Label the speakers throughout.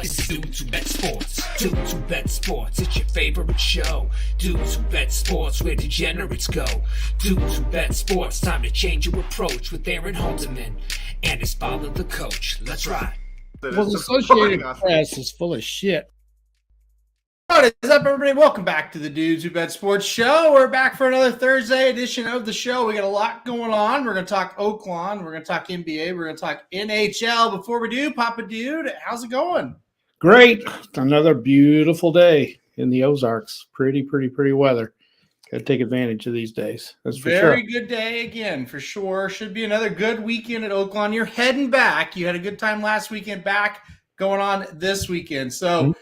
Speaker 1: This is Dudes Who Bet Sports. Dudes Who Bet Sports. It's your favorite show. Dudes Who Bet Sports, where degenerates go. Dudes Who Bet Sports. Time to change your approach with Aaron Halterman and his father, the coach. Let's ride.
Speaker 2: Well, the Associated Press is full of shit.
Speaker 3: What is up, everybody? Welcome back to the Dudes Who Bet Sports show. We're back for another Thursday edition of the show. We got a lot going on. We're going to talk Oaklawn. We're going to talk NBA. We're going to talk NHL. Before we do, Papa Dude, how's it going?
Speaker 2: Great. Another beautiful day in the Ozarks. Pretty weather. Got to take advantage of these days. That's for sure.
Speaker 3: Very good day again, for sure. Should be another good weekend at Oaklawn. You're heading back. You had a good time last weekend, back going on this weekend. So,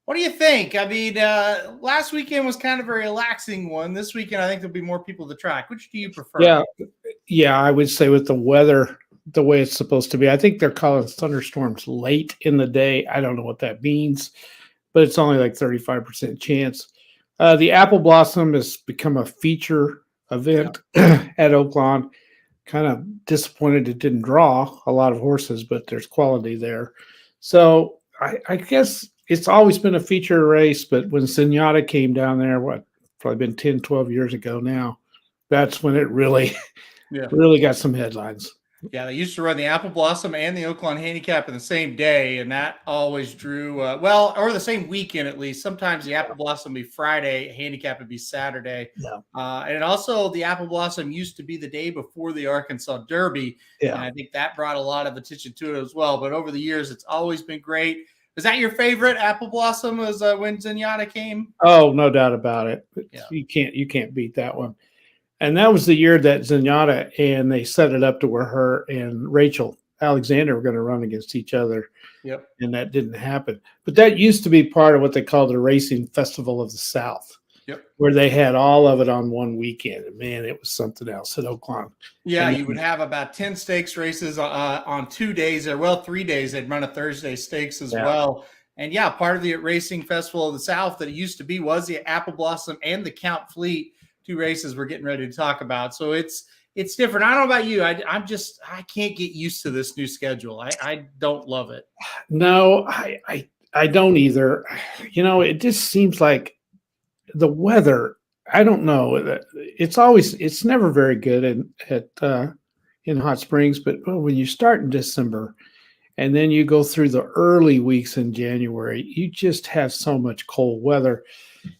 Speaker 3: What do you think? I mean, last weekend was kind of a relaxing one. This weekend, I think there'll be more people to the track. Which do you prefer?
Speaker 2: Yeah, I would say with the weather the way it's supposed to be. I think they're calling thunderstorms late in the day. I don't know what that means, but it's only like 35% chance. The Apple Blossom has become a feature event at Oaklawn. Kind of disappointed it didn't draw a lot of horses, but there's quality there. So I guess it's always been a feature race, but when Zenyatta came down there, probably been 10, 12 years ago now, that's when it really got some headlines.
Speaker 3: Yeah, they used to run the Apple Blossom and the Oaklawn Handicap in the same day, and that always drew, or the same weekend at least. Sometimes the Apple Blossom would be Friday, Handicap would be Saturday.
Speaker 2: Yeah.
Speaker 3: And also the Apple Blossom used to be the day before the Arkansas Derby, and I think that brought a lot of attention to it as well. But over the years, it's always been great. Is that your favorite Apple Blossom? Was when Zenyatta came?
Speaker 2: Oh, no doubt about it. Yeah. You can't beat that one. And that was the year that Zenyatta, and they set it up to where her and Rachel Alexander were going to run against each other.
Speaker 3: Yep.
Speaker 2: And that didn't happen. But that used to be part of what they called the Racing Festival of the South.
Speaker 3: Yep.
Speaker 2: Where they had all of it on one weekend. And man, it was something else at Oaklawn.
Speaker 3: Yeah, you would have about 10 stakes races on 2 days, or 3 days. They'd run a Thursday stakes as well. And yeah, part of the Racing Festival of the South that it used to be was the Apple Blossom and the Count Fleet, 2 races we're getting ready to talk about. So it's different. I don't know about you. I can't get used to this new schedule. I don't love it.
Speaker 2: No, I don't either. You know, it just seems like the weather, I don't know. It's never very good in Hot Springs, but when you start in December and then you go through the early weeks in January, you just have so much cold weather.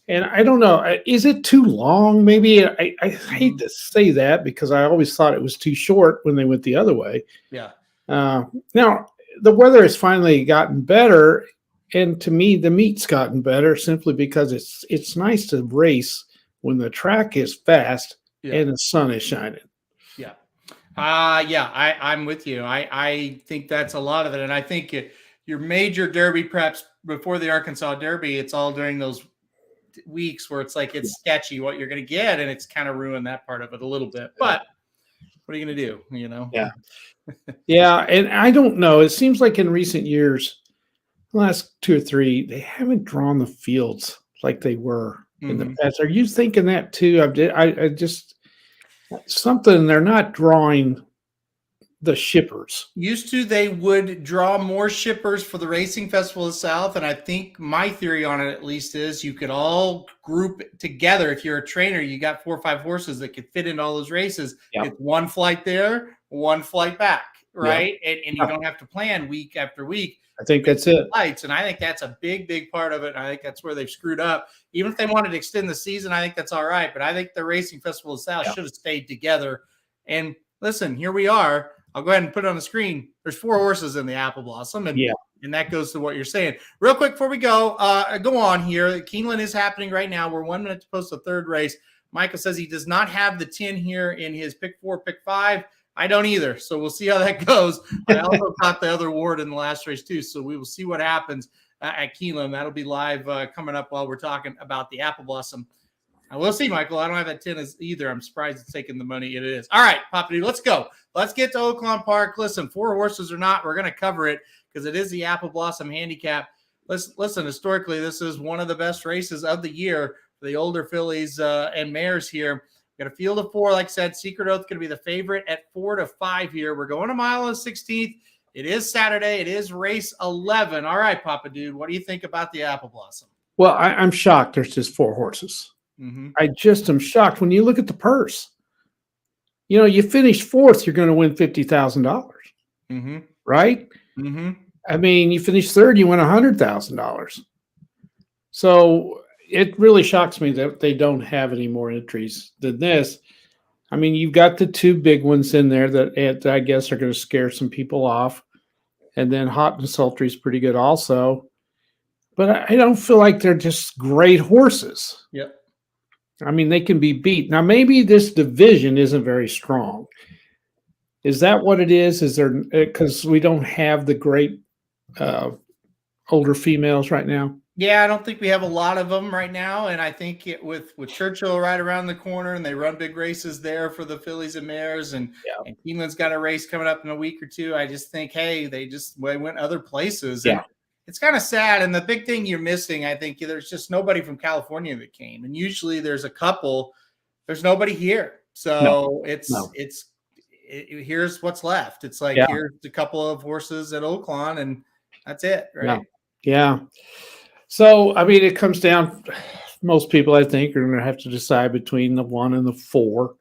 Speaker 2: And I don't know, is it too long? Maybe I hate to say that because I always thought it was too short when they went the other way.
Speaker 3: Yeah.
Speaker 2: Now the weather has finally gotten better. And to me, the meat's gotten better simply because it's nice to race when the track is fast and the sun is shining.
Speaker 3: Yeah. I'm with you. I think that's a lot of it. And I think your major Derby preps before the Arkansas Derby, it's all during those weeks where it's like it's sketchy what you're going to get, and it's kind of ruined that part of it a little bit. But what are you going to do, you know?
Speaker 2: Yeah. Yeah, and I don't know. It seems like in recent years, last 2 or 3, they haven't drawn the fields like they were in the past. Are you thinking that too? I just something, they're not drawing the shippers.
Speaker 3: Used to, they would draw more shippers for the Racing Festival of the South, and I think my theory on it at least is you could all group together. If you're a trainer, you got 4 or 5 horses that could fit in all those races.
Speaker 2: Yep.
Speaker 3: It's one flight there, one flight back, right? Yep. And you don't have to plan week after week.
Speaker 2: I think that's it.
Speaker 3: Lights, and I think that's a big part of it. And I think that's where they've screwed up. Even if they wanted to extend the season, I think that's all right. But I think the Racing Festival of the South should have stayed together. And listen, here we are. I'll go ahead and put it on the screen. There's 4 horses in the Apple Blossom, and that goes to what you're saying. Real quick before we go on here. Keeneland is happening right now. We're 1 minute to post the 3rd race. Michael says he does not have the 10 here in his pick 4, pick 5. I don't either, so we'll see how that goes. I also caught the other ward in the last race too, so we will see what happens at Keeneland. That'll be live coming up while we're talking about the Apple Blossom. We'll see, Michael. I don't have that 10 either. I'm surprised it's taking the money it is. All right, Papa D, let's go. Let's get to Oaklawn Park. Listen, 4 horses or not, we're going to cover it because it is the Apple Blossom Handicap. Listen, historically, this is one of the best races of the year for the older fillies and mares here. Got a field of 4, like I said. Secret Oath going to be the favorite at 4 to 5 here. We're going a mile and 16th. It is Saturday. It is race 11. All right, Papa Dude, what do you think about the Apple Blossom?
Speaker 2: Well, I'm shocked there's just 4 horses.
Speaker 3: Mm-hmm.
Speaker 2: I just am shocked when you look at the purse. You know, you finish 4th, you're going to win $50,000,
Speaker 3: Mm-hmm.
Speaker 2: right?
Speaker 3: Mm-hmm.
Speaker 2: I mean, you finish 3rd, you win $100,000. So it really shocks me that they don't have any more entries than this. I mean, you've got the 2 big ones in there that I guess are going to scare some people off. And then Hot and Sultry is pretty good also. But I don't feel like they're just great horses.
Speaker 3: Yep.
Speaker 2: I mean, they can be beat. Now, maybe this division isn't very strong. Is that what it is? Is there because we don't have the great older females right now?
Speaker 3: Yeah, I don't think we have a lot of them right now, and I think with Churchill right around the corner, and they run big races there for the fillies and mares, and Keeneland's got a race coming up in a week or 2. I just think, hey, they went other places.
Speaker 2: Yeah.
Speaker 3: And it's kind of sad. And the big thing you're missing, I think, there's just nobody from California that came, and usually there's a couple. There's nobody here, so here's what's left. It's like here's a couple of horses at Oaklawn, and that's it, right?
Speaker 2: Yeah. So, I mean, it comes down, most people, I think, are going to have to decide between the 1 and the 4,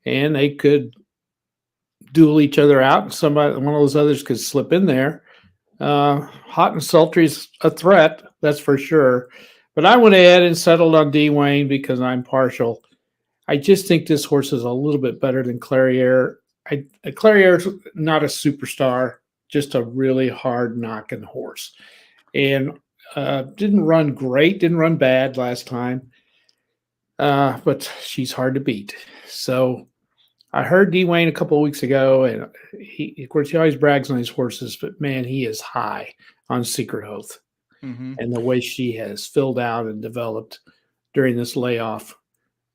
Speaker 2: and they could duel each other out, and one of those others could slip in there. Hot and Sultry's a threat, that's for sure. But I went ahead and settled on Dwayne because I'm partial. I just think this horse is a little bit better than Clairiere. Clairiere's not a superstar, just a really hard knocking horse. And didn't run great, didn't run bad last time. But she's hard to beat. So I heard Dwayne a couple of weeks ago, and he, of course, he always brags on his horses, but man, he is high on Secret Oath.
Speaker 3: Mm-hmm.
Speaker 2: And the way she has filled out and developed during this layoff.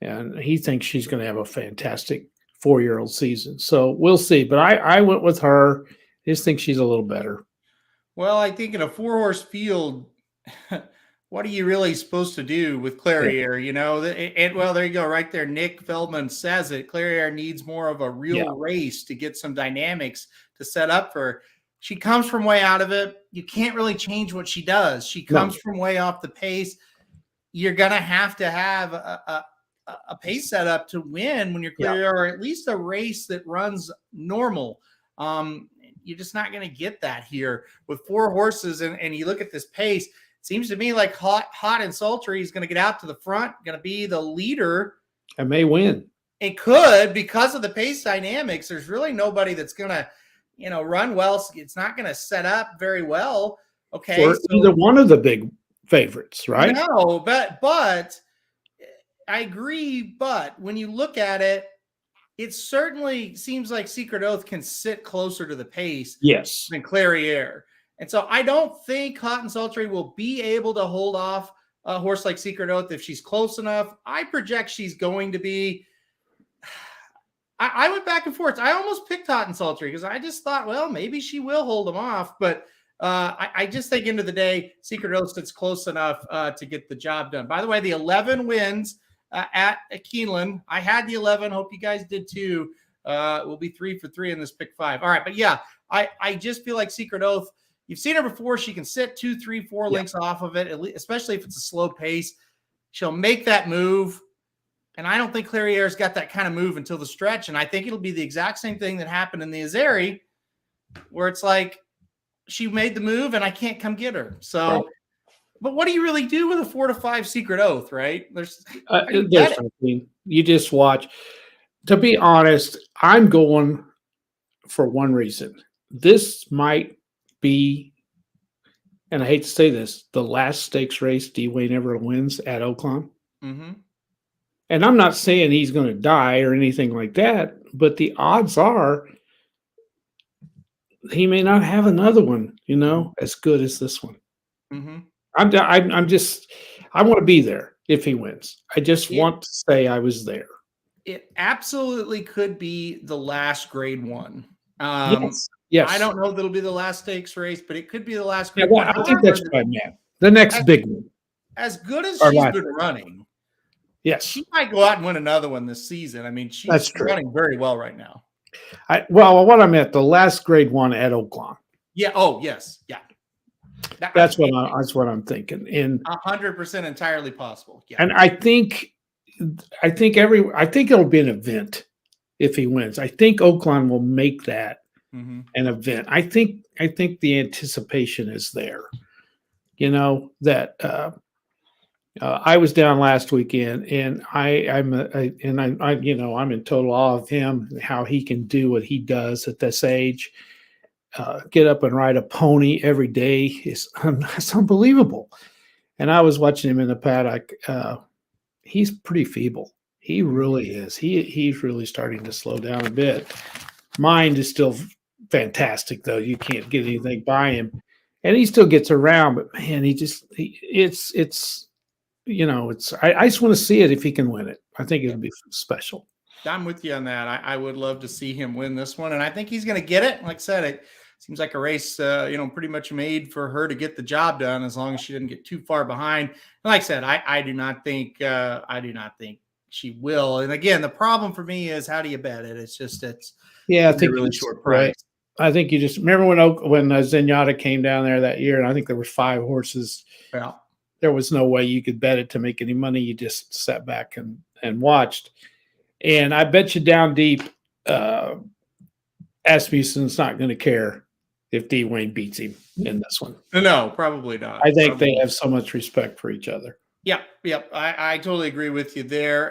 Speaker 2: And he thinks she's going to have a fantastic 4-year-old season. So we'll see. But I went with her. I just think she's a little better.
Speaker 3: Well, I think in a 4-horse field, what are you really supposed to do with Clairiere? You know, well, there you go, right there. Nick Feldman says it. Clairiere needs more of a real race to get some dynamics to set up for her. She comes from way out of it. You can't really change what she does. She comes from way off the pace. You're gonna have a pace setup to win when you're Clairiere, or at least a race that runs normal. You're just not going to get that here with 4 horses. And you look at this pace, it seems to me like Hot and Sultry is going to get out to the front, going to be the leader.
Speaker 2: And may win.
Speaker 3: It could, because of the pace dynamics. There's really nobody that's going to, run well. It's not going to set up very well. Okay.
Speaker 2: For either one of the big favorites, right?
Speaker 3: No, but I agree. But when you look at it, it certainly seems like Secret Oath can sit closer to the pace than Clairiere. And so I don't think Hot and Sultry will be able to hold off a horse like Secret Oath if she's close enough. I project she's going to be. I went back and forth. I almost picked Hot and Sultry because I just thought, well, maybe she will hold them off. But I just think end of the day, Secret Oath sits close enough to get the job done. By the way, the 11 wins at Keeneland. I had the 11. Hope you guys did too. We'll be 3 for 3 in this pick 5. All right. But yeah, I just feel like Secret Oath, you've seen her before. She can sit 2, 3, 4 lengths off of it, especially if it's a slow pace. She'll make that move. And I don't think Clairiere's got that kind of move until the stretch. And I think it'll be the exact same thing that happened in the Azeri, where it's like she made the move and I can't come get her. So, but what do you really do with a 4 to 5 Secret Oath, right? There's
Speaker 2: something. You just watch. To be honest, I'm going for one reason. This might be, and I hate to say this, the last stakes race Dwayne ever wins at Oaklawn.
Speaker 3: Mm-hmm.
Speaker 2: And I'm not saying he's going to die or anything like that, but the odds are he may not have another one, as good as this one.
Speaker 3: Mm-hmm.
Speaker 2: I want to be there if he wins. I just want to say I was there.
Speaker 3: It absolutely could be the last grade 1.
Speaker 2: Yes.
Speaker 3: I don't know if it'll be the last stakes race, but it could be the last grade
Speaker 2: 1. I think that's what I meant. The next big one.
Speaker 3: As good as she's been running.
Speaker 2: Yes.
Speaker 3: She might go out and win another one this season. I mean, she's running very well right now.
Speaker 2: What I meant, the last grade 1 at Oaklawn.
Speaker 3: Yeah. Oh, yes. Yeah.
Speaker 2: That's what I'm thinking. And
Speaker 3: 100% entirely possible. Yeah.
Speaker 2: and I think it'll be an event if he wins. I think Oaklawn will make that
Speaker 3: Mm-hmm.
Speaker 2: an event. I think the anticipation is there. You know that I was down last weekend, and I'm in total awe of him and how he can do what he does at this age. Get up and ride a pony every day is that's unbelievable. And I was watching him in the paddock. He's pretty feeble. He really is. He's really starting to slow down a bit. Mind is still fantastic, though. You can't get anything by him, and he still gets around. But man, I just want to see it if he can win it. I think it would be special.
Speaker 3: I'm with you on that. I would love to see him win this one, and I think he's going to get it. Like I said, it seems like a race, pretty much made for her to get the job done, as long as she didn't get too far behind. And like I said, I do not think she will. And again, the problem for me is, how do you bet it? It's
Speaker 2: I think
Speaker 3: a really short price.
Speaker 2: Right. I think you just remember when Zenyatta came down there that year, and I think there were 5 horses.
Speaker 3: Well,
Speaker 2: there was no way you could bet it to make any money. You just sat back and watched. And I bet you down deep, Asmussen's not going to care if D. Wayne beats him in this one.
Speaker 3: No, probably not.
Speaker 2: I think they have so much respect for each other.
Speaker 3: Yep. I totally agree with you there.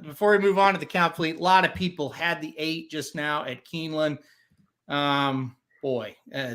Speaker 3: Before we move on to the Count Fleet, a lot of people had the 8 just now at Keeneland.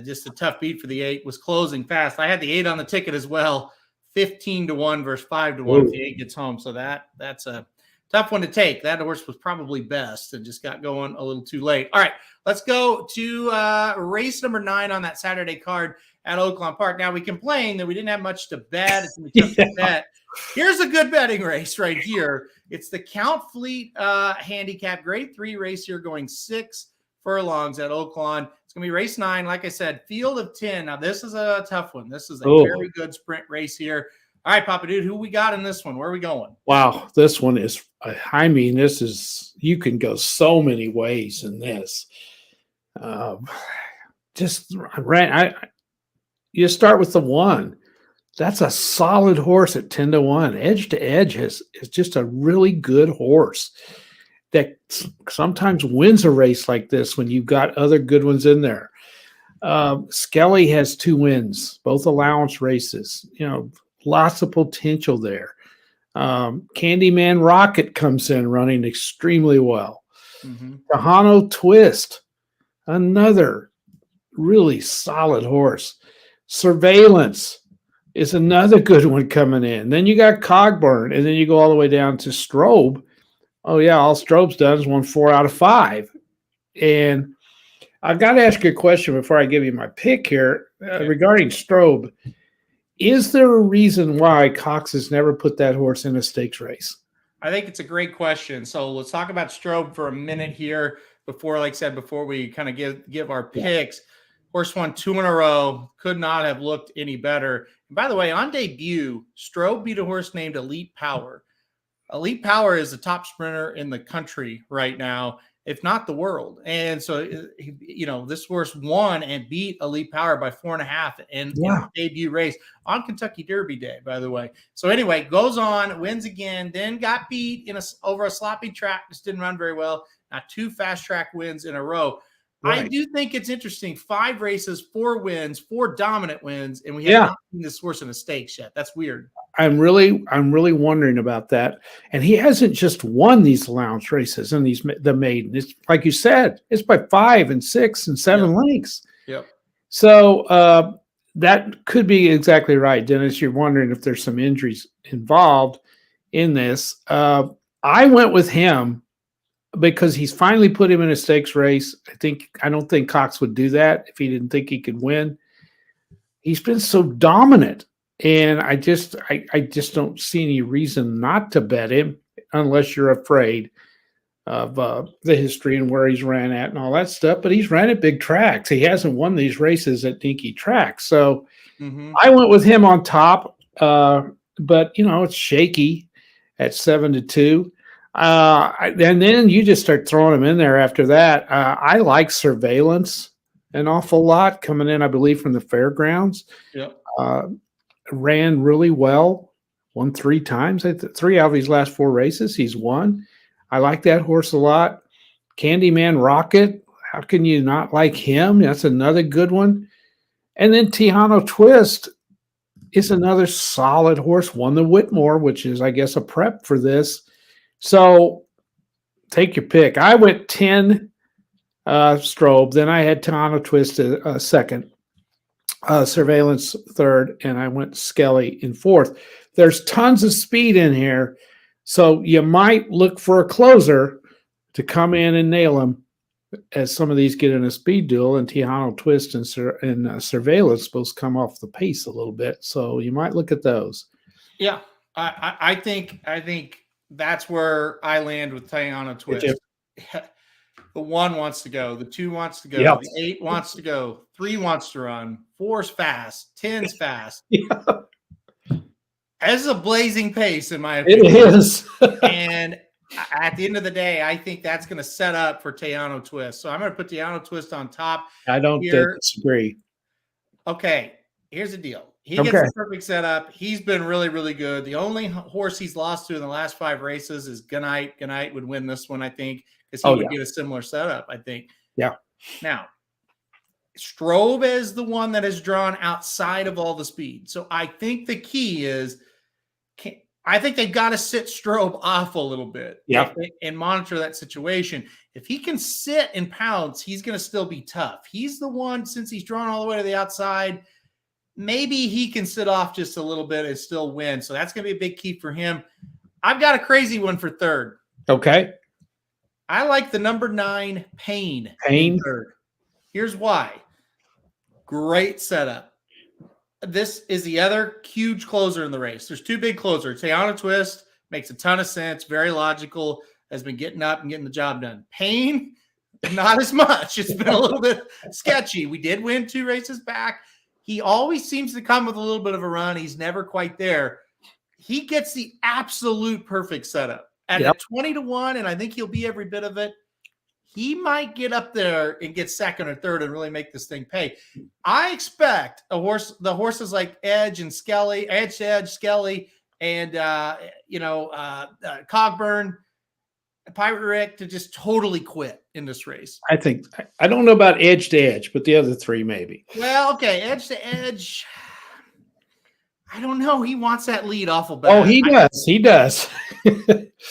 Speaker 3: Just a tough beat for the 8. Was closing fast. I had the 8 on the ticket as well. 15-1 versus 5-1 if the 8 gets home. So that's a tough one to take. That horse was probably best and just got going a little too late. All right, let's go to race number 9 on that Saturday card at Oaklawn Park. Now, we complained that we didn't have much to bet. It's going to be tough to bet. Here's a good betting race right here. It's the Count Fleet Handicap Grade 3 race here, going 6 furlongs at Oaklawn. It's going to be race 9. Like I said, field of 10. Now, this is a tough one. This is a very good sprint race here. All right, Papa Dude, who we got in this one? Where are we going?
Speaker 2: Wow, this one is, this is, you can go so many ways in this. You start with the 1. That's a solid horse at 10-1. Edge to Edge is just a really good horse that sometimes wins a race like this when you've got other good ones in there. Skelly has 2 wins, both allowance races. Lots of potential there. Candyman Rocket comes in running extremely well. Kahano Twist, another really solid horse. Surveillance is another good one coming in. Then you got Cogburn, and then you go all the way down to Strobe. Oh, yeah, all Strobe's done is won 4 out of 5. And I've got to ask you a question before I give you my pick here regarding Strobe. Is there a reason why Cox has never put that horse in a stakes race?
Speaker 3: I think it's a great question. So let's talk about Strobe for a minute here before we kind of give our picks. Horse won 2 in a row. Could not have looked any better. And by the way, on debut, Strobe beat a horse named Elite Power. Elite Power is the top sprinter in the country right now, if not the world. And so, this horse won and beat Elite Power by 4.5 in the debut race on Kentucky Derby Day, by the way. So anyway, goes on, wins again, then got beat over a sloppy track. Just didn't run very well. Now 2 fast track wins in a row. Right. I do think it's interesting. 5 races, 4 wins, 4 dominant wins, and we have not seen this horse in a stakes yet. That's weird.
Speaker 2: I'm really wondering about that. And he hasn't just won these allowance races and the maiden. It's like you said, it's by 5 and 6 and 7 lengths.
Speaker 3: Yep.
Speaker 2: So that could be exactly right, Dennis. You're wondering if there's some injuries involved in this. I went with him because he's finally put him in a stakes race. I don't think Cox would do that if he didn't think he could win. He's been so dominant, and I just don't see any reason not to bet him unless you're afraid of the history and where he's ran at and all that stuff. But he's ran at big tracks. He hasn't won these races at dinky tracks. So I went with him on top, but it's shaky at 7-2. And then you just start throwing them in there after that. I like Surveillance an awful lot coming in, I believe, from the fairgrounds.
Speaker 3: Yep.
Speaker 2: Ran really well, won 3 times. 3 out of his last 4 races, he's won. I like that horse a lot. Candyman Rocket, how can you not like him? That's another good one. And then Tejano Twist is another solid horse, won the Whitmore, which is, I guess, a prep for this. So take your pick. I went 10 Strobe, then I had Tejano Twist second, Surveillance third, and I went Skelly in fourth. There's tons of speed in here, so you might look for a closer to come in and nail him as some of these get in a speed duel, and Tejano Twist and Surveillance supposed to come off the pace a little bit, so you might look at those.
Speaker 3: Yeah, I think that's where I land with Tejano Twist. The 1 wants to go, the 2 wants to go,
Speaker 2: Yep.
Speaker 3: the 8 wants to go, 3 wants to run, 4's fast, 10's fast.
Speaker 2: Yeah.
Speaker 3: As a blazing pace, in my opinion.
Speaker 2: It is.
Speaker 3: And at the end of the day, I think that's going to set up for Tejano Twist. So I'm going to put Tejano Twist on top.
Speaker 2: I don't disagree.
Speaker 3: Okay, here's the deal. He gets the perfect setup. He's been really, really good. The only horse he's lost to in the last 5 races is Gunite. Gunite would win this one, I think, because he would get a similar setup, I think.
Speaker 2: Yeah.
Speaker 3: Now, Strobe is the one that is drawn outside of all the speed. So I think the key is, I think they've got to sit Strobe off a little bit and monitor that situation. If he can sit and pounce, he's going to still be tough. He's the one, since he's drawn all the way to the outside, maybe he can sit off just a little bit and still win. So that's going to be a big key for him. I've got a crazy one for third.
Speaker 2: Okay.
Speaker 3: I like the number 9, Pain. Third. Here's why. Great setup. This is the other huge closer in the race. There's 2 big closers. Tejano Twist makes a ton of sense. Very logical. Has been getting up and getting the job done. Pain, not as much. It's been a little bit sketchy. We did win 2 races back. He always seems to come with a little bit of a run. He's never quite there. He gets the absolute perfect setup. At a 20-1, and I think he'll be every bit of it, he might get up there and get second or third and really make this thing pay. I expect the horses like Edge and Skelly, Skelly, and Cogburn, Pirate Rick to just totally quit in this race.
Speaker 2: I don't know about edge to edge, but the other 3 maybe.
Speaker 3: Well, okay, edge to edge. I don't know. He wants that lead awful bad.
Speaker 2: Oh, he does. He does.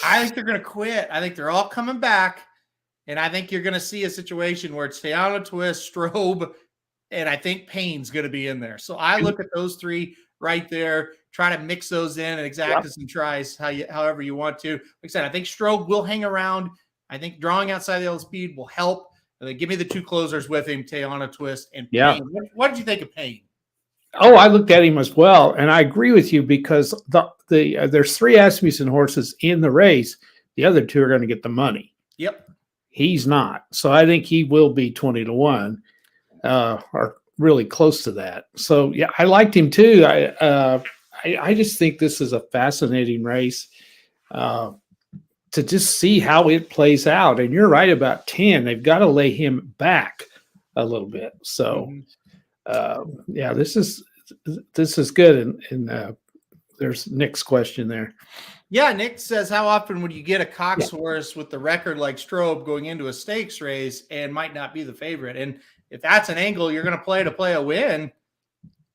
Speaker 3: I think they're going to quit. I think they're all coming back. And I think you're going to see a situation where it's Tejano Twist, Strobe, and I think Payne's going to be in there. So I look at those 3 right there, try to mix those in and exact some tries however you want to. Like I said, I think Strobe will hang around. I think drawing outside the old speed will help. And then give me the 2 closers with him, Tejano Twist and Payne. What did you think of Payne?
Speaker 2: Oh, I looked at him as well, and I agree with you because there's 3 Asmussen horses in the race. The other 2 are going to get the money.
Speaker 3: Yep.
Speaker 2: He's not. So I think he will be 20-1 or really close to that. So, yeah, I liked him too. I just think this is a fascinating race to just see how it plays out. And you're right about 10. They've got to lay him back a little bit. So, this is good. And there's Nick's question there.
Speaker 3: Yeah, Nick says, how often would you get a Cox horse with the record like Strobe going into a stakes race and might not be the favorite? And if that's an angle you're going to play a win,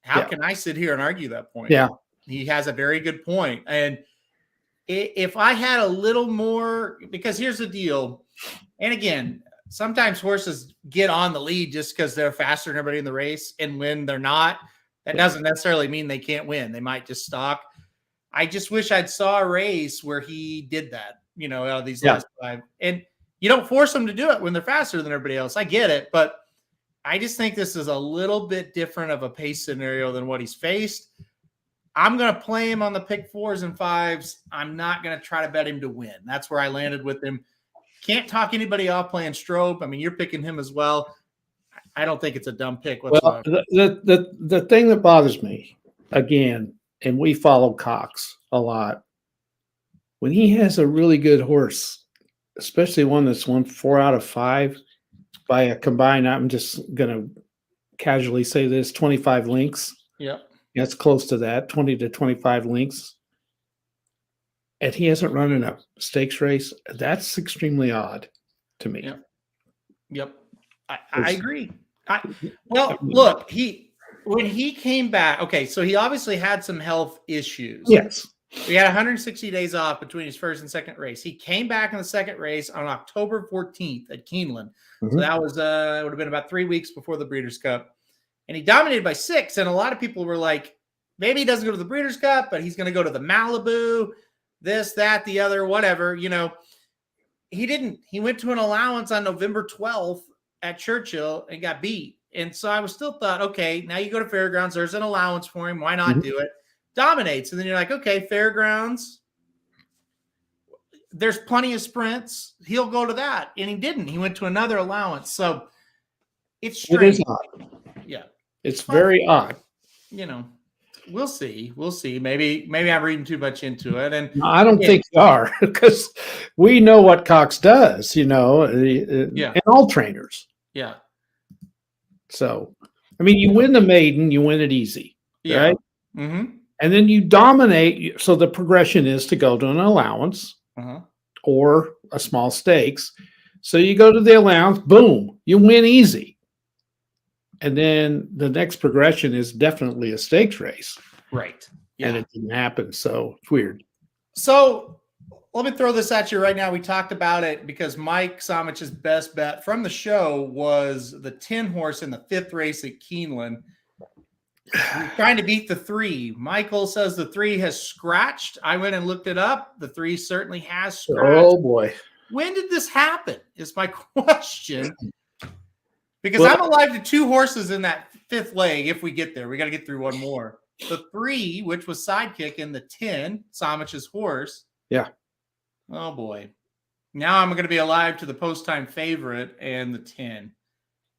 Speaker 3: how can I sit here and argue that point?
Speaker 2: Yeah.
Speaker 3: He has a very good point. And if I had a little more, because here's the deal. And again, sometimes horses get on the lead just because they're faster than everybody in the race. And when they're not, that doesn't necessarily mean they can't win. They might just stalk. I just wish I'd saw a race where he did that, out of these last 5. And you don't force them to do it when they're faster than everybody else. I get it. But I just think this is a little bit different of a pace scenario than what he's faced. I'm going to play him on the pick 4s and 5s. I'm not going to try to bet him to win. That's where I landed with him. Can't talk anybody off playing Strobe. I mean, you're picking him as well. I don't think it's a dumb pick whatsoever.
Speaker 2: Well, the thing that bothers me, again, and we follow Cox a lot, when he has a really good horse, especially one that's won 4 out of 5, by a combined, I'm just going to casually say this, 25 links.
Speaker 3: Yep.
Speaker 2: That's close to that, 20 to 25 links. And he hasn't run in a stakes race. That's extremely odd to me.
Speaker 3: Yep. I agree. Look, when he came back, okay, so he obviously had some health issues.
Speaker 2: Yes.
Speaker 3: He had 160 days off between his first and second race. He came back in the second race on October 14th at Keeneland. So that was would have been about 3 weeks before the Breeders' Cup. And he dominated by 6. And a lot of people were like, maybe he doesn't go to the Breeders' Cup, but he's going to go to the Malibu, this, that, the other, whatever. You know, he didn't. He went to an allowance on November 12th at Churchill and got beat. And so I was still thought, okay, now you go to Fairgrounds. There's an allowance for him. Why not do it? Dominates. And then you're like, okay, Fairgrounds, there's plenty of sprints. He'll go to that. And he didn't. He went to another allowance. So it's strange.
Speaker 2: It is odd.
Speaker 3: Yeah.
Speaker 2: It's very odd.
Speaker 3: You know, we'll see. We'll see. Maybe I'm reading too much into it. And
Speaker 2: no, I don't think you are, because we know what Cox does, and all trainers.
Speaker 3: Yeah.
Speaker 2: So, I mean, you win the maiden, you win it easy, right?
Speaker 3: Mm-hmm.
Speaker 2: And then you dominate. So the progression is to go to an allowance or a small stakes. So you go to the allowance, boom, you win easy. And then the next progression is definitely a stakes race.
Speaker 3: Right. Yeah.
Speaker 2: And it didn't happen. So it's weird.
Speaker 3: So let me throw this at you right now. We talked about it because Mike Somich's best bet from the show was the 10 horse in the 5th race at Keeneland. He's trying to beat the 3. Michael says the 3 has scratched. I went and looked it up. The 3 certainly has scratched.
Speaker 2: Oh, boy.
Speaker 3: When did this happen is my question. Because I'm alive to 2 horses in that 5th leg. If we get there, we got to get through one more. The 3, which was sidekick, and the 10, Somich's horse.
Speaker 2: Yeah.
Speaker 3: Oh, boy. Now I'm going to be alive to the post-time favorite and the 10.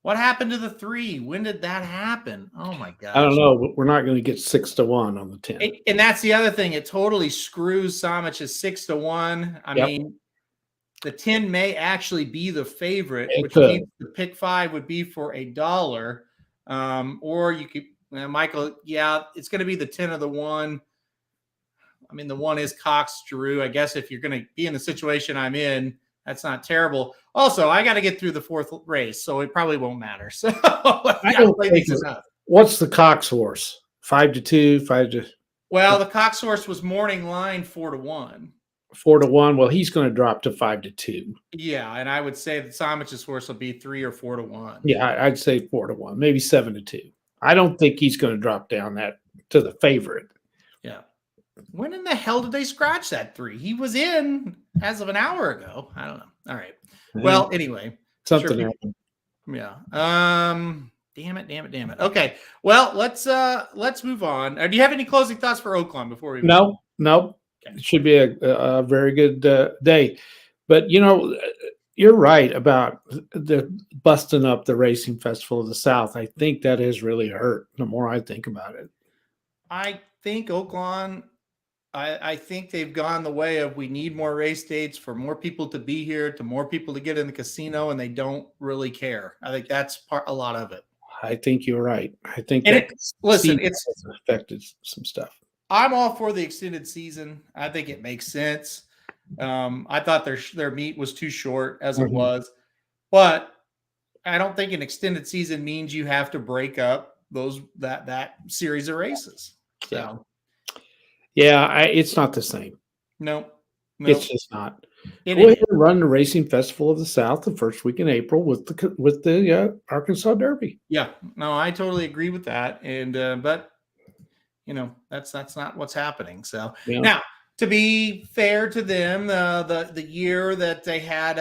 Speaker 3: What happened to the 3? When did that happen? Oh, my God.
Speaker 2: I don't know, but we're not going to get 6-1 on the 10.
Speaker 3: And that's the other thing. It totally screws Somich's 6-1. I mean, the 10 may actually be the favorite, which means the pick 5 would be for $1. Or you could, Michael, it's going to be the 10 or the 1. I mean, the 1 is Cox Giroux. I guess if you're going to be in the situation I'm in, that's not terrible. Also, I got to get through the 4th race, so it probably won't matter. So
Speaker 2: I don't think what's the Cox horse? 5-2, 5-2.
Speaker 3: Well, the Cox horse was morning line 4-1.
Speaker 2: 4-1. Well, he's going to drop to 5-2.
Speaker 3: Yeah, and I would say that Somich's horse will be 3 or 4-1.
Speaker 2: Yeah, I'd say 4-1, maybe 7-2. I don't think he's going to drop down that to the favorite.
Speaker 3: Yeah. When in the hell did they scratch that 3? He was in as of an hour ago. I don't know. All right. Well, anyway.
Speaker 2: Something happened.
Speaker 3: Yeah. Damn it. Okay. Well, let's move on. Do you have any closing thoughts for Oaklawn before we move?
Speaker 2: No. Okay. It should be a very good day. But, you're right about the busting up the Racing Festival of the South. I think that has really hurt the more I think about it.
Speaker 3: I think Oaklawn, I think they've gone the way of we need more race dates for more people to be here, to more people to get in the casino, and they don't really care. I think that's a lot of it.
Speaker 2: I think you're right. I think
Speaker 3: it's
Speaker 2: affected some stuff.
Speaker 3: I'm all for the extended season. I think it makes sense. I thought their meet was too short as it was, but I don't think an extended season means you have to break up that series of races. So,
Speaker 2: it's not the same.
Speaker 3: No,
Speaker 2: it's just not. Go ahead and run the Racing Festival of the South the first week in April with the Arkansas Derby.
Speaker 3: Yeah, no, I totally agree with that. And but that's not what's happening. So now, to be fair to them, the year that they had,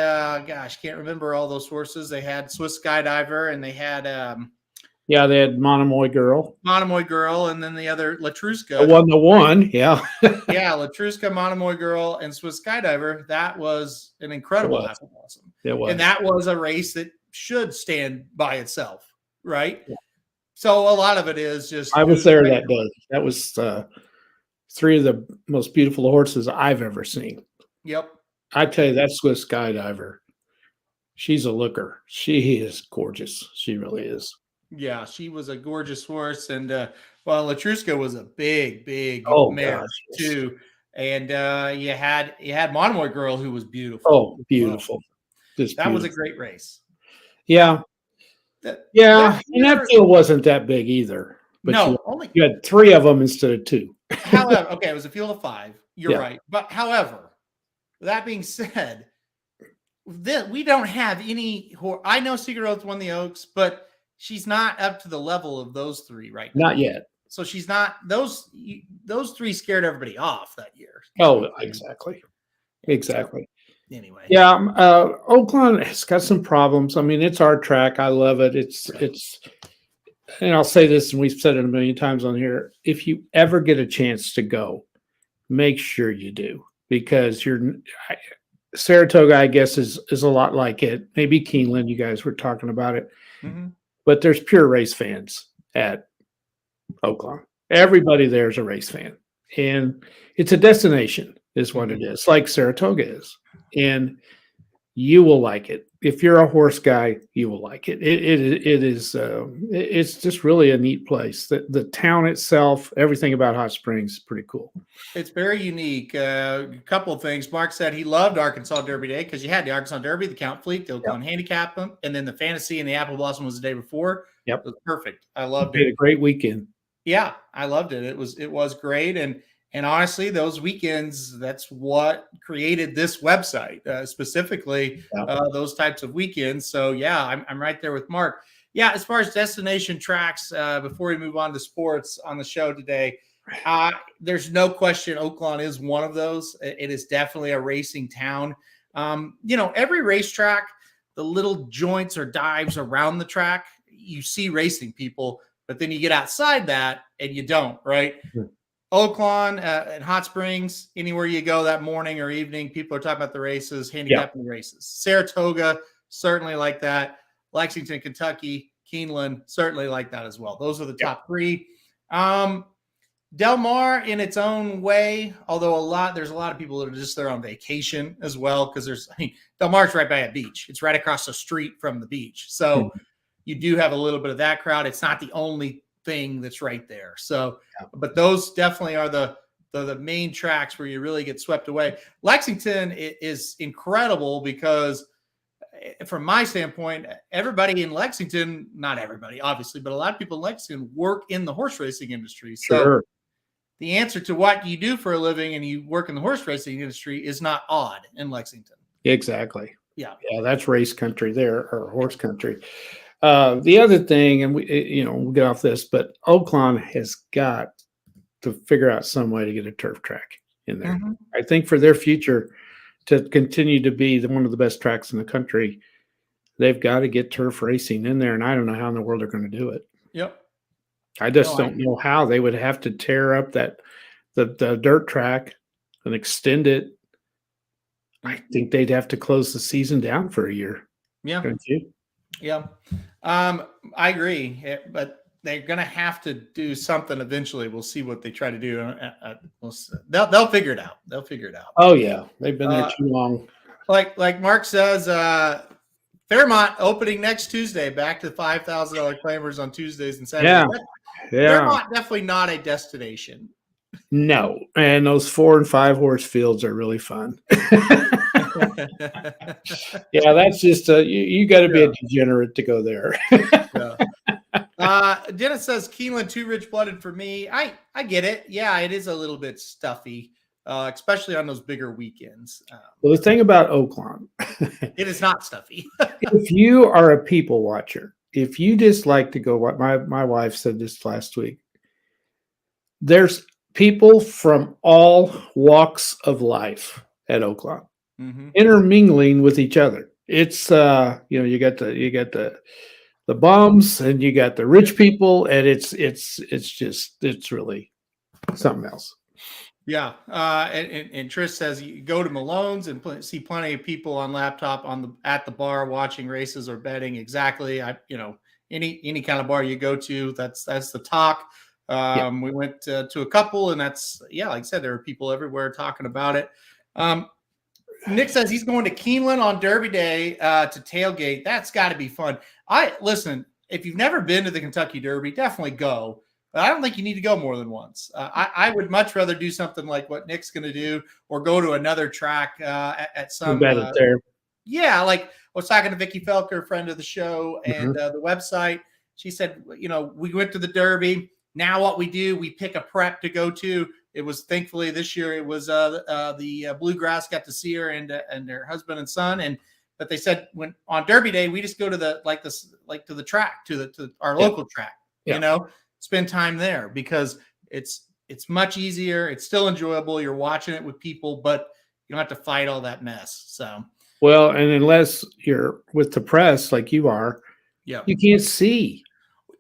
Speaker 3: can't remember all those horses. They had Swiss Skydiver, and they had
Speaker 2: they had Monomoy Girl,
Speaker 3: and then the other Latruska.
Speaker 2: The one, yeah.
Speaker 3: Latruska, Monomoy Girl, and Swiss Skydiver. That was an incredible Apple Blossom.
Speaker 2: It was.
Speaker 3: And that was a race that should stand by itself, right? Yeah. So a lot of it is just.
Speaker 2: I was there that day. That was 3 of the most beautiful horses I've ever seen.
Speaker 3: Yep.
Speaker 2: I tell you, that Swiss Skydiver. She's a looker. She is gorgeous. She really is.
Speaker 3: Yeah, she was a gorgeous horse, and well, Latruska was a big
Speaker 2: Oh
Speaker 3: mare
Speaker 2: gosh, yes.
Speaker 3: too. And you had Monomoy Girl, who was beautiful.
Speaker 2: Oh, beautiful. Just
Speaker 3: That was a
Speaker 2: beautiful.
Speaker 3: great race.
Speaker 2: Yeah.
Speaker 3: That
Speaker 2: Yeah. And that
Speaker 3: year-
Speaker 2: field wasn't that big either. But
Speaker 3: no, only
Speaker 2: you had 3 of them instead of 2.
Speaker 3: however, okay, it was a field of 5. You're
Speaker 2: Yeah.
Speaker 3: right. But however, that being said, we don't have any. I know Secret Oath won the Oaks, but she's not up to the level of those 3 right now.
Speaker 2: Not yet.
Speaker 3: So she's not. Those 3 scared everybody off that year.
Speaker 2: Oh, exactly. Exactly.
Speaker 3: Anyway.
Speaker 2: Yeah. Oaklawn has got some problems. I mean, it's our track. I love it. It's, and I'll say this, and we've said it a million times on here. If you ever get a chance to go, make sure you do, because Saratoga, I guess, is a lot like it. Maybe Keeneland, you guys were talking about it.
Speaker 3: Mm-hmm.
Speaker 2: But there's pure race fans at Oaklawn. Everybody there is a race fan. And it's a destination is what it is, like Saratoga is. And you will like it. If you're a horse guy, you will like it. It is it's just really a neat place. The town itself, everything about Hot Springs is pretty cool.
Speaker 3: It's very unique. A couple of things. Mark said he loved Arkansas Derby Day because you had the Arkansas Derby, the Count Fleet, the Oaklawn Handicap, and then the Fantasy and the Apple Blossom was the day before.
Speaker 2: Yep.
Speaker 3: It was perfect. I loved
Speaker 2: It
Speaker 3: it.
Speaker 2: a great weekend.
Speaker 3: Yeah, I loved it. It was great. And honestly, those weekends, that's what created this website, specifically those types of weekends. So yeah, I'm right there with Mark. Yeah, as far as destination tracks, before we move on to sports on the show today, there's no question Oaklawn is one of those. It is definitely a racing town. Every racetrack, the little joints or dives around the track, you see racing people, but then you get outside that and you don't, right?
Speaker 2: Sure.
Speaker 3: Oaklawn and Hot Springs, anywhere you go that morning or evening, people are talking about the races, handicapping the races. Saratoga, certainly like that. Lexington, Kentucky, Keeneland, certainly like that as well. Those are the top 3. Del Mar in its own way, although there's a lot of people that are just there on vacation as well, because Del Mar's right by a beach. It's right across the street from the beach. So you do have a little bit of that crowd. It's not the only thing that's right there. So, but those definitely are the main tracks where you really get swept away. Lexington is incredible because from my standpoint, everybody in Lexington, not everybody, obviously, but a lot of people in Lexington work in the horse racing industry. So the answer to what you do for a living and you work in the horse racing industry is not odd in Lexington.
Speaker 2: Exactly.
Speaker 3: Yeah.
Speaker 2: Yeah. That's race country there, or horse country. The other thing, and we'll get off this, but Oaklawn has got to figure out some way to get a turf track in there. Mm-hmm. I think for their future to continue to be one of the best tracks in the country, they've got to get turf racing in there. And I don't know how in the world they're going to do it.
Speaker 3: Yep.
Speaker 2: I just don't know how. They would have to tear up the dirt track and extend it. I think they'd have to close the season down for a year.
Speaker 3: Yeah.
Speaker 2: Don't you?
Speaker 3: Yeah. I agree, but they're going to have to do something eventually. We'll see what they try to do. They'll figure it out. They'll figure it out.
Speaker 2: Oh yeah. They've been there too long.
Speaker 3: Like Mark says, Fairmont opening next Tuesday, back to $5,000 claimers on Tuesdays and Saturdays.
Speaker 2: Yeah.
Speaker 3: Fairmont definitely not a destination.
Speaker 2: No. And those 4 and 5 horse fields are really fun. Yeah, that's just you got to be a degenerate to go there.
Speaker 3: Dennis says Keeneland too rich blooded for me. I get it. Yeah, it is a little bit stuffy, especially on those bigger weekends.
Speaker 2: Well, the thing about Oaklawn,
Speaker 3: it is not stuffy.
Speaker 2: If you are a people watcher, if you just like to go, my wife said this last week, there's people from all walks of life at Oaklawn. Mm-hmm. Intermingling with each other. It's you got the bums and you got the rich people, and it's really something else.
Speaker 3: Yeah. And Trish says you go to Malone's and see plenty of people on laptop at the bar watching races or betting. Exactly. Any kind of bar you go to, that's the talk. We went to a couple, and that's like I said, there are people everywhere talking about it. Nick says he's going to Keeneland on Derby Day to tailgate. That's got to be fun. Listen, if you've never been to the Kentucky Derby, definitely go. But I don't think you need to go more than once. I would much rather do something like what Nick's going to do, or go to another track at some.
Speaker 2: There.
Speaker 3: Yeah, like I was talking to Vicky Felker, friend of the show, and the website. She said, we went to the Derby. Now what we do, we pick a prep to go to. It was thankfully this year. It was the Bluegrass, got to see her and their husband and son. But they said when on Derby Day we just go to to the track, to our local track. Spend time there because it's much easier. It's still enjoyable. You're watching it with people, but you don't have to fight all that mess. So
Speaker 2: well, and unless you're with the press like you are, you can't see.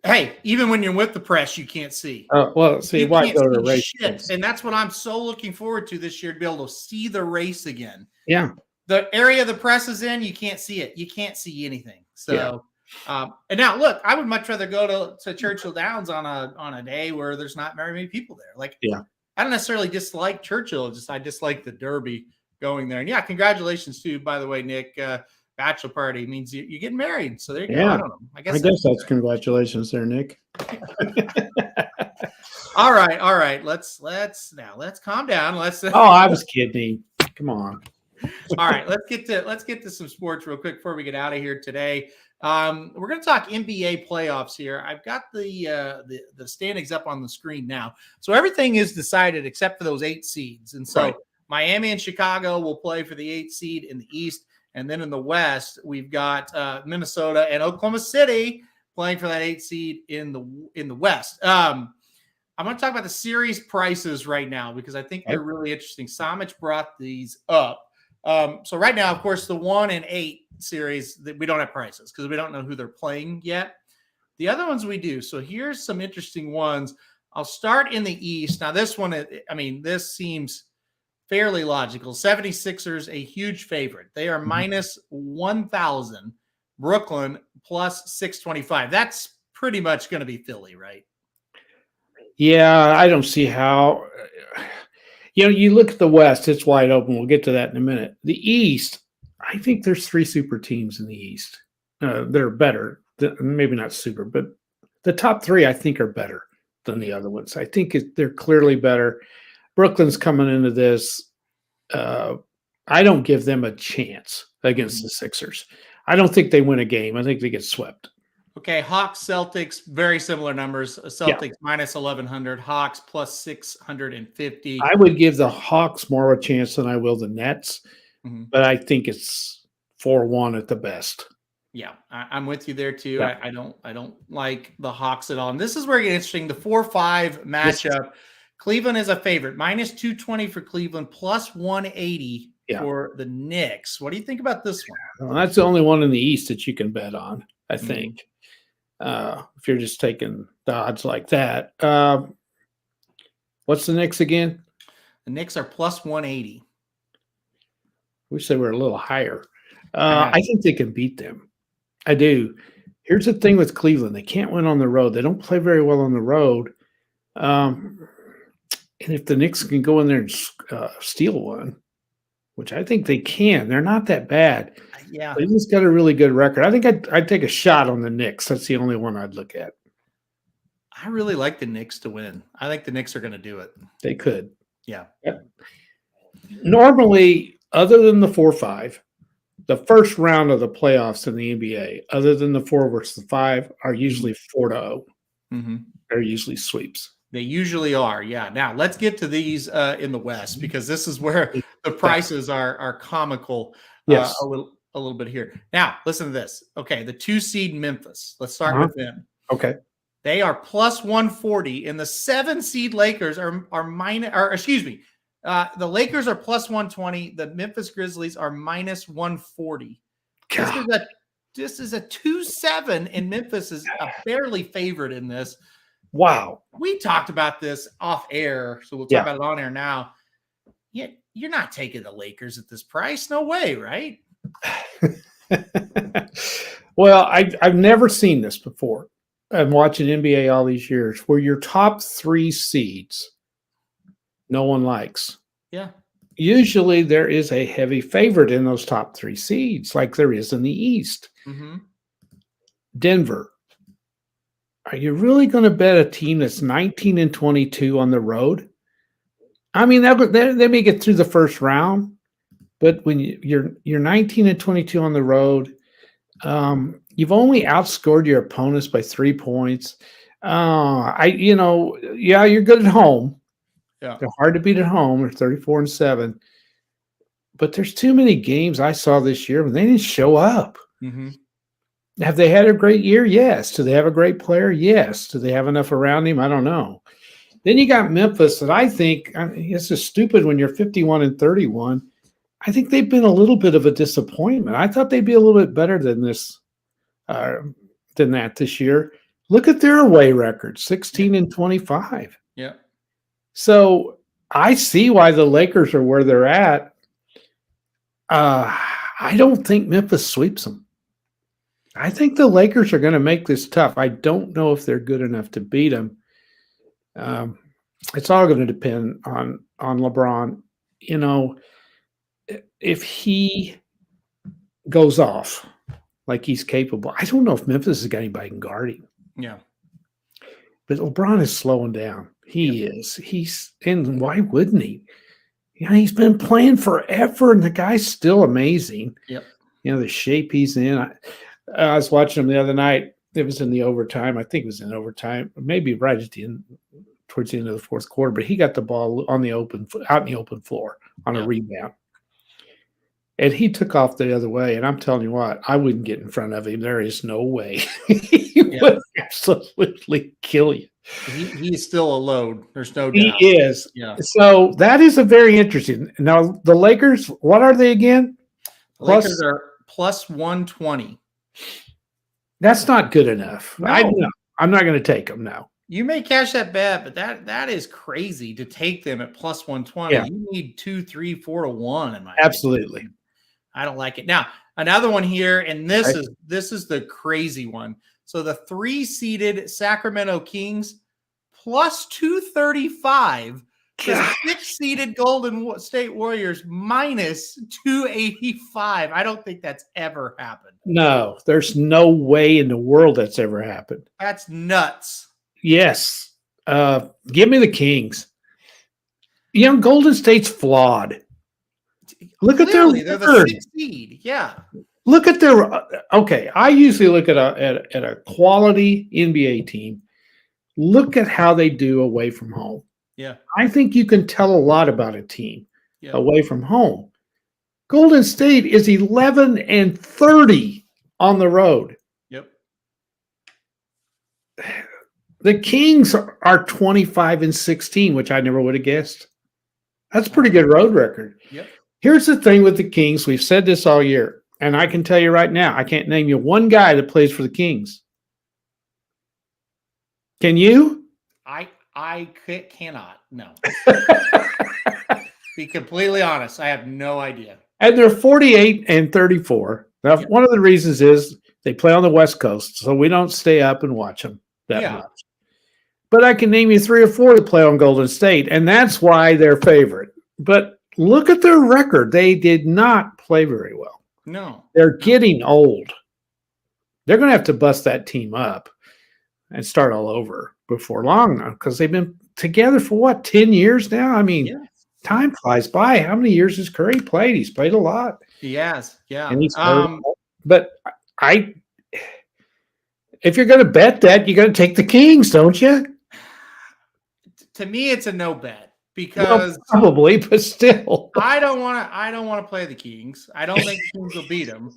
Speaker 3: Hey, even when you're with the press, you can't see.
Speaker 2: Well, see, why go to race?
Speaker 3: Shit. And that's what I'm so looking forward to this year, to be able to see the race again.
Speaker 2: Yeah.
Speaker 3: The area the press is in, you can't see it. You can't see anything. So, and now look, I would much rather go to Churchill Downs on a day where there's not very many people there. Like, I don't necessarily dislike Churchill. I dislike the Derby going there. And congratulations too, by the way, Nick. Bachelor party means you're getting married. So there you go. I don't know. I guess
Speaker 2: that's congratulations there, Nick.
Speaker 3: All right. Let's calm down.
Speaker 2: I was kidding. Come on.
Speaker 3: All right, let's get to some sports real quick before we get out of here today. We're going to talk NBA playoffs here. I've got the standings up on the screen now. So everything is decided except for those 8 seeds. And so Miami and Chicago will play for the 8th seed in the East. And then in the West, we've got Minnesota and Oklahoma City playing for that 8th seed in the West. I'm going to talk about the series prices right now because I think they're really interesting. Somich brought these up. So right now, of course, the 1 and 8 series, we don't have prices because we don't know who they're playing yet. The other ones we do. So here's some interesting ones. I'll start in the East. Now this one, this seems fairly logical. 76ers, a huge favorite. They are minus 1,000. Brooklyn plus 625. That's pretty much going to be Philly, right?
Speaker 2: Yeah, I don't see how. You look at the West, it's wide open. We'll get to that in a minute. The East, I think there's 3 super teams in the East. They're better. Maybe not super, but the top 3, I think, are better than the other ones. I think they're clearly better. Brooklyn's coming into this. I don't give them a chance against the Sixers. I don't think they win a game. I think they get swept.
Speaker 3: Okay, Hawks, Celtics, very similar numbers. Celtics minus 1,100, Hawks plus 650.
Speaker 2: I would give the Hawks more of a chance than I will the Nets, but I think it's 4-1 at the best.
Speaker 3: Yeah, I'm with you there too. Yeah. I don't like the Hawks at all. And this is where it gets interesting. The 4-5 matchup. Cleveland is a favorite, minus 220 for Cleveland, plus 180 for the Knicks. What do you think about this one?
Speaker 2: Well, that's the only one in the East that you can bet on, I think. If you're just taking the odds like that. What's the Knicks again?
Speaker 3: The Knicks are plus 180.
Speaker 2: Wish they were a little higher. I think they can beat them. I do. Here's the thing with Cleveland. They can't win on the road. They don't play very well on the road. And if the Knicks can go in there and steal one, which I think they can, they're not that bad.
Speaker 3: Yeah.
Speaker 2: They just got a really good record. I think I'd take a shot on the Knicks. That's the only one I'd look at.
Speaker 3: I really like the Knicks to win. I think the Knicks are going to do it.
Speaker 2: They could.
Speaker 3: Yeah.
Speaker 2: Normally, other than the 4-5, the first round of the playoffs in the NBA, other than the 4 versus 5, are usually 4-0. They're usually sweeps.
Speaker 3: They usually are, yeah. Now, let's get to these in the West because this is where the prices are comical a little bit here. Now, listen to this. Okay, the 2 seed Memphis. Let's start with them.
Speaker 2: Okay.
Speaker 3: They are plus 140, and the 7 seed Lakers are the Lakers are plus 120. The Memphis Grizzlies are minus 140. This is a 2-7, and Memphis is a barely favorite in this.
Speaker 2: Wow.
Speaker 3: We talked about this off air, so we'll talk about it on air now. Yeah, you're not taking the Lakers at this price. No way, right?
Speaker 2: Well, I've never seen this before. I'm watching NBA all these years where your top 3 seeds no one likes.
Speaker 3: Yeah.
Speaker 2: usually there is a heavy favorite in those top 3 seeds, like there is in the East.
Speaker 3: Mm-hmm.
Speaker 2: Denver. Are you really going to bet a team that's 19-22 on the road? I mean, they may get through the first round, but when you're 19-22 on the road, you've only outscored your opponents by 3 points. You're good at home.
Speaker 3: Yeah.
Speaker 2: They're hard to beat at home. They're 34-7. But there's too many games I saw this year when they didn't show up.
Speaker 3: Mm-hmm.
Speaker 2: Have they had a great year? Yes. Do they have a great player? Yes. Do they have enough around him? I don't know. Then you got Memphis that I think it's just stupid when you're 51-31. I think they've been a little bit of a disappointment. I thought they'd be a little bit better than this, than that this year. Look at their away record, 16-25.
Speaker 3: Yeah.
Speaker 2: So I see why the Lakers are where they're at. I don't think Memphis sweeps them. I think the Lakers are going to make this tough. I don't know if they're good enough to beat them. It's all going to depend on LeBron. You know, if he goes off like he's capable, I don't know if Memphis has got anybody can guard him.
Speaker 3: Yeah.
Speaker 2: But LeBron is slowing down. He is. And why wouldn't he? You know, he's been playing forever, and the guy's still amazing.
Speaker 3: Yep.
Speaker 2: You know, the shape he's in. I was watching him the other night. It was in the overtime. I think it was in overtime, maybe right at the end, towards the end of the fourth quarter. But he got the ball out in the open floor on a rebound, and he took off the other way. And I'm telling you what, I wouldn't get in front of him. There is no way. He would absolutely kill you.
Speaker 3: He is still a load. There's no doubt.
Speaker 2: He is.
Speaker 3: Yeah.
Speaker 2: So that is a very interesting. Now the Lakers, what are they again?
Speaker 3: The Lakers are plus 120.
Speaker 2: That's not good enough.
Speaker 3: No.
Speaker 2: I'm not going to take them now.
Speaker 3: You may cash that bet, but that is crazy to take them at plus 120.
Speaker 2: Yeah.
Speaker 3: You need 2, 3, 4 to 1 in my
Speaker 2: Absolutely.
Speaker 3: opinion. I don't like it. Now, another one here, and this is the crazy one. So the 3-seeded Sacramento Kings plus 235. The 6-seeded Golden State Warriors minus 285. I don't think that's ever happened.
Speaker 2: No, there's no way in the world that's ever happened.
Speaker 3: That's nuts.
Speaker 2: Yes. Give me the Kings. You know, Golden State's flawed. Look
Speaker 3: Clearly,
Speaker 2: at their
Speaker 3: they're the 6th seed. Yeah.
Speaker 2: Look at their okay. I usually look at a quality NBA team. Look at how they do away from home.
Speaker 3: Yeah.
Speaker 2: I think you can tell a lot about a team away from home. Golden State is 11-30 on the road.
Speaker 3: Yep.
Speaker 2: The Kings are 25-16, which I never would have guessed. That's a pretty good road record.
Speaker 3: Yep.
Speaker 2: Here's the thing with the Kings. We've said this all year, and I can tell you right now, I can't name you one guy that plays for the Kings. Can you?
Speaker 3: I cannot. No. Be completely honest. I have no idea.
Speaker 2: And they're 48-34. Now, one of the reasons is they play on the West Coast, so we don't stay up and watch them that much. But I can name you 3 or 4 that play on Golden State, and that's why they're favorite. But look at their record. They did not play very well.
Speaker 3: No.
Speaker 2: They're getting old. They're going to have to bust that team up and start all over before long now, because they've been together for 10 years now? I mean, time flies by. How many years has Curry played? He's played a lot.
Speaker 3: He has, yeah.
Speaker 2: And he's but if you're going to bet that, you're going to take the Kings, don't you?
Speaker 3: To me, it's a no bet because
Speaker 2: probably, but still,
Speaker 3: I don't want to play the Kings. I don't think the Kings will beat them.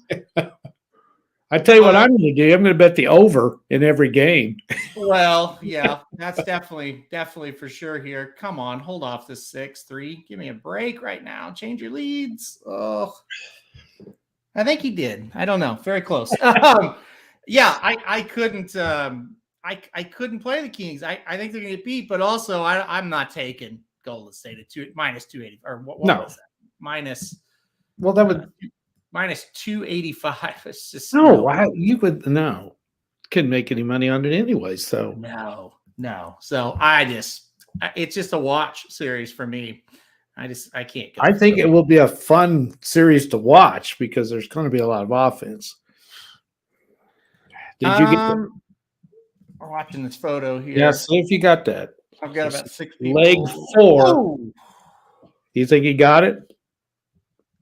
Speaker 2: I tell you what I'm going to do. I'm going to bet the over in every game.
Speaker 3: Well, yeah, that's definitely for sure here. Come on, hold off this 6-3. Give me a break right now. Change your leads. Oh, I think he did. I don't know. Very close. Yeah, I couldn't. I couldn't play the Kings. I think they're going to get beat, but also I'm not taking Golden State at minus 280 or what was that? Minus.
Speaker 2: Well, that would.
Speaker 3: Minus 285. It's just
Speaker 2: you would couldn't make any money on it anyway. So
Speaker 3: no. So it's just a watch series for me. I can't go.
Speaker 2: I think it will be a fun series to watch because there's going to be a lot of offense. Did you get that?
Speaker 3: I'm watching this photo here.
Speaker 2: Yeah, see if you got that.
Speaker 3: I've got about 6 people.
Speaker 2: Leg 4.
Speaker 3: Oh!
Speaker 2: Do you think he got it?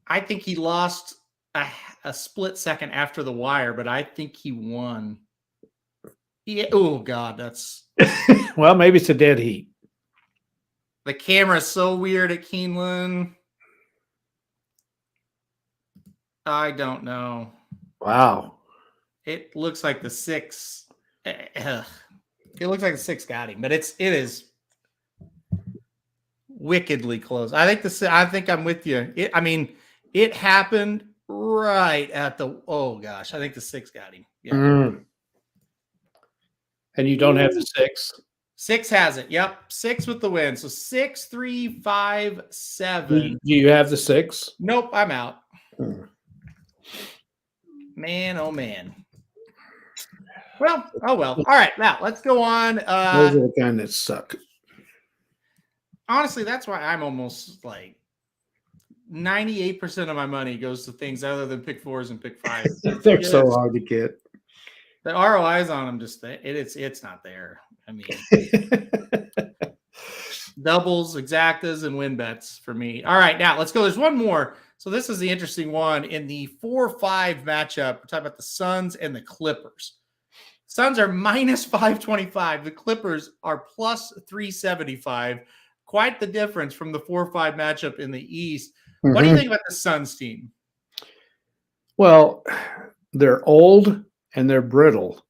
Speaker 3: I think he lost a split second after the wire, but I think he won. Yeah. Oh, God, that's...
Speaker 2: Well, maybe it's a dead heat.
Speaker 3: The camera's so weird at Keeneland. I don't know.
Speaker 2: Wow.
Speaker 3: It looks like the 6. It looks like the 6 got him, but it is wickedly close. I think I'm with you. It happened right at the. Oh gosh, I think the 6 got him. Yeah.
Speaker 2: And you don't have the 6.
Speaker 3: 6 has it. Yep, 6 with the win. So 6, 3, 5, 7.
Speaker 2: Do you have the 6?
Speaker 3: Nope, I'm out. Man, oh man. Well, oh well. All right, now let's go on.
Speaker 2: Those are the kind that suck.
Speaker 3: Honestly, that's why I'm almost like 98% of my money goes to things other than pick 4s and pick 5s.
Speaker 2: They're so hard to get.
Speaker 3: The ROIs on them it's not there. I mean, doubles, exactas, and win bets for me. All right, now let's go. There's one more. So this is the interesting one in the 4-5 matchup. We're talking about the Suns and the Clippers. Suns are minus 525. The Clippers are plus 375. Quite the difference from the 4-5 matchup in the East. What do you think about the Suns team?
Speaker 2: Well, they're old and they're brittle.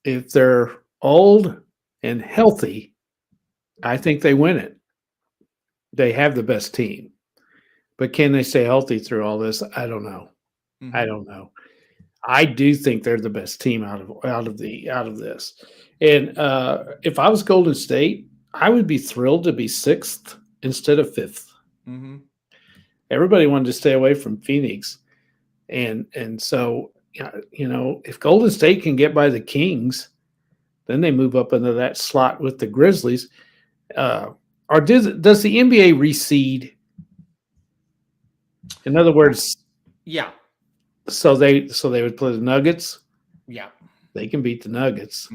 Speaker 2: If they're old and healthy, I think they win it. They have the best team. But can they stay healthy through all this? I don't know. I don't know. I do think they're the best team out of this. And if I was Golden State, I would be thrilled to be 6th instead of 5th. Everybody wanted to stay away from Phoenix, and so if Golden State can get by the Kings, then they move up into that slot with the Grizzlies. Or does the NBA reseed? In other words,
Speaker 3: yeah.
Speaker 2: So they would play the Nuggets.
Speaker 3: Yeah,
Speaker 2: they can beat the Nuggets.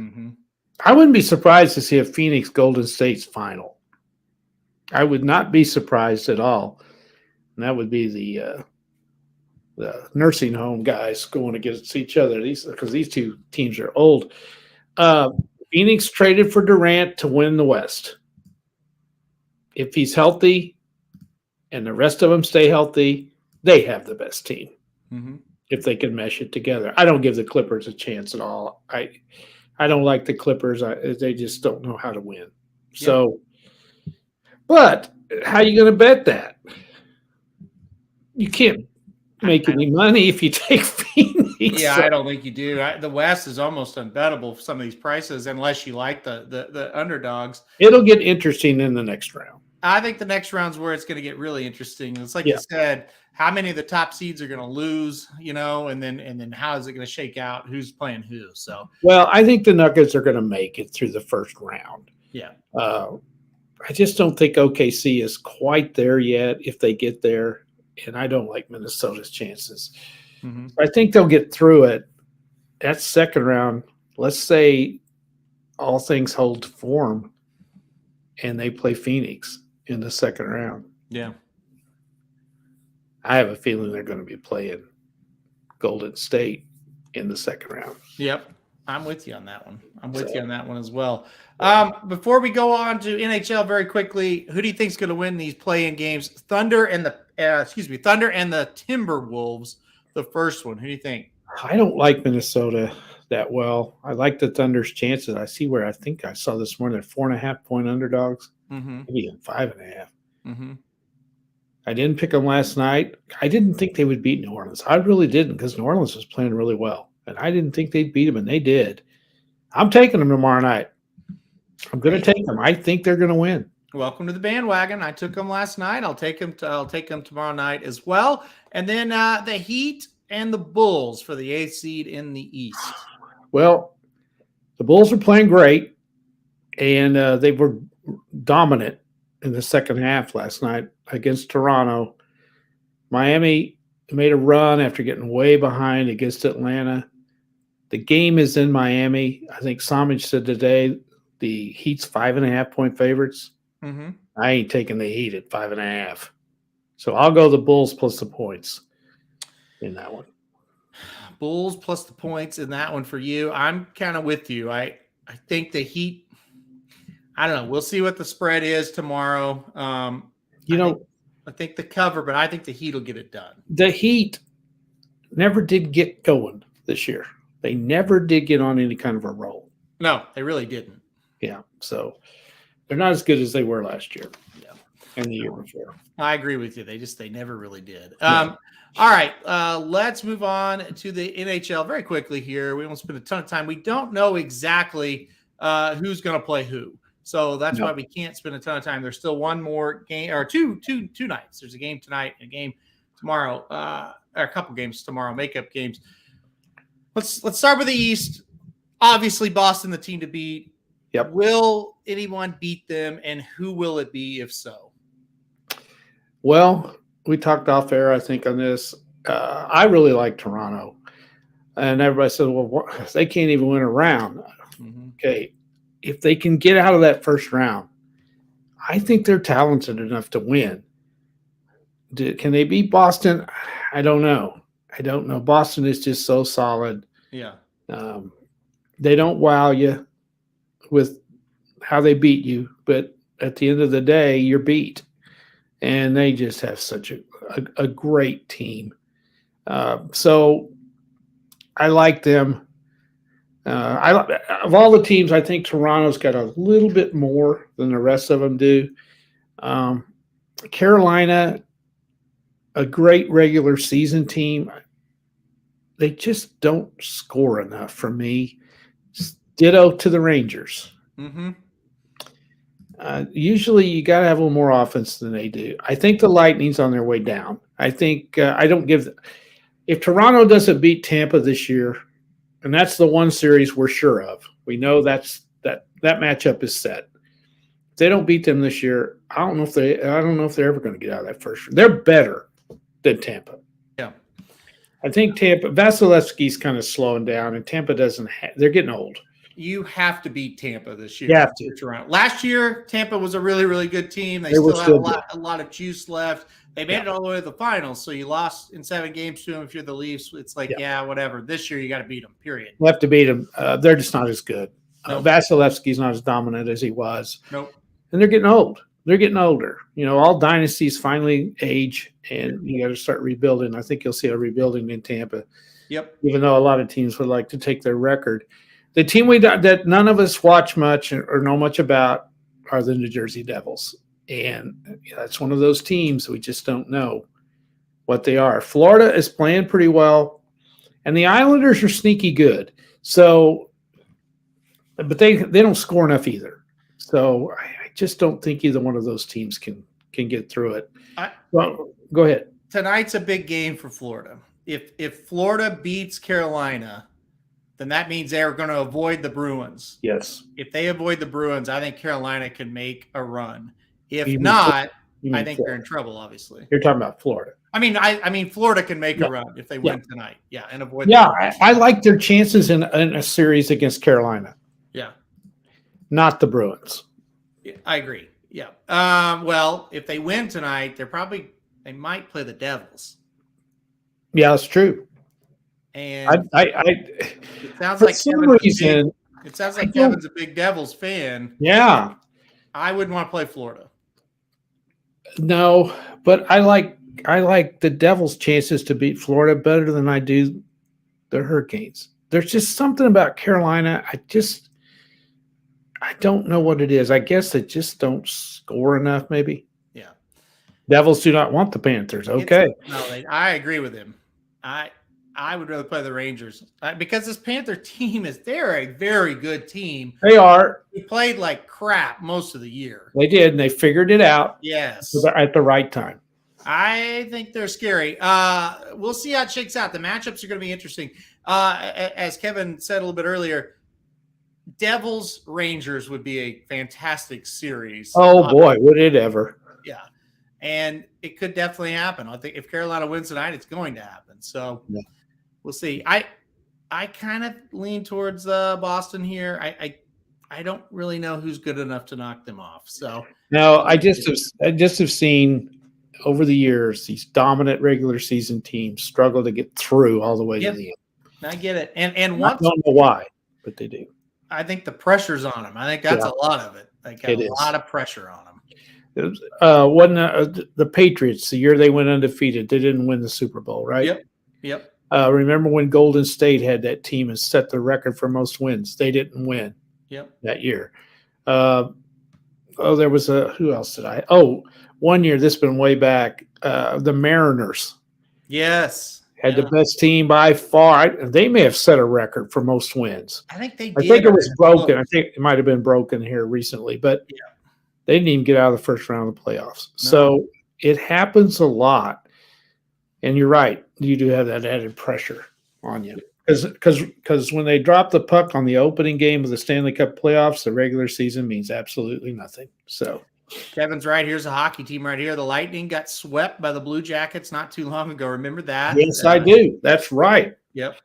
Speaker 2: I wouldn't be surprised to see a Phoenix Golden State's final. I would not be surprised at all. And that would be the nursing home guys going against each other. Because these two teams are old. Phoenix traded for Durant to win the West. If he's healthy and the rest of them stay healthy, they have the best team. If they can mesh it together. I don't give the Clippers a chance at all. I don't like the Clippers. They just don't know how to win. So, but how are you going to bet that? You can't make any money if you take Phoenix.
Speaker 3: Yeah, I don't think you do. The West is almost unbettable for some of these prices unless you like the underdogs.
Speaker 2: It'll get interesting in the next round.
Speaker 3: I think the next round's where it's going to get really interesting. It's like you said, how many of the top seeds are going to lose, and then how is it going to shake out? Who's playing who? So,
Speaker 2: well, I think the Nuggets are going to make it through the first round.
Speaker 3: Yeah.
Speaker 2: I just don't think OKC is quite there yet if they get there. And I don't like Minnesota's chances. I think they'll get through it. That second round, let's say all things hold form and they play Phoenix in the second round.
Speaker 3: Yeah.
Speaker 2: I have a feeling they're going to be playing Golden State in the second round.
Speaker 3: Yep. I'm with you on that one. I'm with you on that one as well. Before we go on to NHL very quickly, who do you think is going to win these play-in games? Thunder and the Timberwolves, the first one. Who do you think?
Speaker 2: I don't like Minnesota that well. I like the Thunder's chances. I see where I think I saw this morning, 4.5-point underdogs, maybe 5.5. I didn't pick them last night. I didn't think they would beat New Orleans. I really didn't because New Orleans was playing really well. And I didn't think they'd beat them, and they did. I'm taking them tomorrow night. I'm going to take them. I think they're going to win.
Speaker 3: Welcome to the bandwagon. I took them last night. I'll take them tomorrow night as well. And then the Heat and the Bulls for the 8th seed in the East.
Speaker 2: Well, the Bulls are playing great, and they were dominant in the second half last night against Toronto. Miami made a run after getting way behind against Atlanta. The game is in Miami. I think Somich said today the Heat's 5.5-point favorites.
Speaker 3: Mm-hmm.
Speaker 2: I ain't taking the Heat at 5.5. So I'll go the Bulls plus the points in that one.
Speaker 3: Bulls plus the points in that one for you. I'm kind of with you. I think the Heat, I don't know. We'll see what the spread is tomorrow. I think the cover, but I think the Heat will get it done.
Speaker 2: The Heat never did get going this year. They never did get on any kind of a roll.
Speaker 3: No, they really didn't.
Speaker 2: Yeah, so they're not as good as they were last year.
Speaker 3: Yeah,
Speaker 2: and the year before.
Speaker 3: I agree with you. They never really did.
Speaker 2: Yeah.
Speaker 3: All right, let's move on to the NHL very quickly here. We won't spend a ton of time. We don't know exactly who's going to play who. So that's why we can't spend a ton of time. There's still one more game or two nights. There's a game tonight and a game tomorrow, or a couple games tomorrow, makeup games. Let's start with the East. Obviously, Boston, the team to beat.
Speaker 2: Yep.
Speaker 3: Will anyone beat them, and who will it be if so?
Speaker 2: Well, we talked off air, I think, on this. I really like Toronto. And everybody said, well, they can't even win a round. Mm-hmm. Okay. If they can get out of that first round, I think they're talented enough to win. Can they beat Boston? I don't know. Boston is just so solid.
Speaker 3: Yeah.
Speaker 2: They don't wow you with how they beat you, but at the end of the day, you're beat. And they just have such a great team. So I like them. Of all the teams, I think Toronto's got a little bit more than the rest of them do. Carolina, a great regular season team. They just don't score enough for me. Ditto to the Rangers.
Speaker 3: Mm-hmm.
Speaker 2: Usually you got to have a little more offense than they do. I think the Lightning's on their way down. I think if Toronto doesn't beat Tampa this year, and that's the one series we're sure of. We know that matchup is set. If they don't beat them this year, I don't know if they're ever going to get out of that first round. They're better than Tampa.
Speaker 3: Yeah.
Speaker 2: I think Vasilevsky's kind of slowing down, and Tampa doesn't they're getting old.
Speaker 3: You have to beat Tampa this year.
Speaker 2: You have to.
Speaker 3: Toronto. Last year, Tampa was a really, really good team. They still had a lot of juice left. They made it all the way to the finals, so you lost in 7 games to them. If you're the Leafs, it's like, whatever. This year, you got to beat them, period.
Speaker 2: You have to beat them. They're just not as good.
Speaker 3: Nope.
Speaker 2: Vasilevsky's not as dominant as he was.
Speaker 3: Nope.
Speaker 2: And they're getting old. They're getting older. All dynasties finally age, and you got to start rebuilding. I think you'll see a rebuilding in Tampa.
Speaker 3: Yep.
Speaker 2: Even though a lot of teams would like to take their record. The team that none of us watch much or know much about are the New Jersey Devils. And that's one of those teams we just don't know what they are. Florida is playing pretty well, and the Islanders are sneaky good. So, but they don't score enough either. So I just don't think either one of those teams can get through it. Well, go ahead.
Speaker 3: Tonight's a big game for Florida. If Florida beats Carolina, then that means they're going to avoid the Bruins.
Speaker 2: Yes.
Speaker 3: If they avoid the Bruins, I think Carolina can make a run. If not, I think they're in trouble, obviously.
Speaker 2: You're talking about Florida.
Speaker 3: I mean, Florida can make a run if they win tonight. Yeah, and avoid
Speaker 2: I like their chances in a series against Carolina.
Speaker 3: Yeah.
Speaker 2: Not the Bruins.
Speaker 3: Yeah, I agree. Yeah. Well, if they win tonight, they might play the Devils.
Speaker 2: Yeah, that's true.
Speaker 3: And
Speaker 2: it
Speaker 3: sounds
Speaker 2: for
Speaker 3: like
Speaker 2: some reason
Speaker 3: Kevin's a big Devils fan.
Speaker 2: Yeah.
Speaker 3: I wouldn't want to play Florida.
Speaker 2: No, but I like the Devils' chances to beat Florida better than I do the Hurricanes. There's just something about Carolina. I don't know what it is. I guess they just don't score enough, maybe.
Speaker 3: Yeah.
Speaker 2: Devils do not want the Panthers. Okay.
Speaker 3: I agree with him. I would rather play the Rangers because this Panther team they're a very good team.
Speaker 2: They are.
Speaker 3: They played like crap most of the year.
Speaker 2: They did, and they figured it out.
Speaker 3: Yes.
Speaker 2: At the right time.
Speaker 3: I think they're scary. We'll see how it shakes out. The matchups are going to be interesting. As Kevin said a little bit earlier, Devils Rangers would be a fantastic series.
Speaker 2: Oh boy, would it ever?
Speaker 3: Yeah. And it could definitely happen. I think if Carolina wins tonight, it's going to happen. So we'll see. I kind of lean towards Boston here. I don't really know who's good enough to knock them off. So
Speaker 2: no, I just have seen over the years these dominant regular season teams struggle to get through all the way to the end.
Speaker 3: I get it. And
Speaker 2: I don't know why, but they do.
Speaker 3: I think the pressure's on them. I think that's a lot of it. They got a lot of pressure on them.
Speaker 2: Wasn't the Patriots the year they went undefeated? They didn't win the Super Bowl, right?
Speaker 3: Yep.
Speaker 2: Remember when Golden State had that team and set the record for most wins? They didn't win that year. There was who else did I? Oh, one year, this has been way back, the Mariners.
Speaker 3: Yes.
Speaker 2: Had the best team by far. They may have set a record for most wins.
Speaker 3: I think they did.
Speaker 2: I think it was broken. I think it might have been broken here recently, but they didn't even get out of the first round of the playoffs. No. So it happens a lot. And you're right. You do have that added pressure on you. Because when they drop the puck on the opening game of the Stanley Cup playoffs, the regular season means absolutely nothing. So
Speaker 3: Kevin's right. Here's a hockey team right here. The Lightning got swept by the Blue Jackets not too long ago. Remember that?
Speaker 2: Yes, I do. That's right.
Speaker 3: Yep.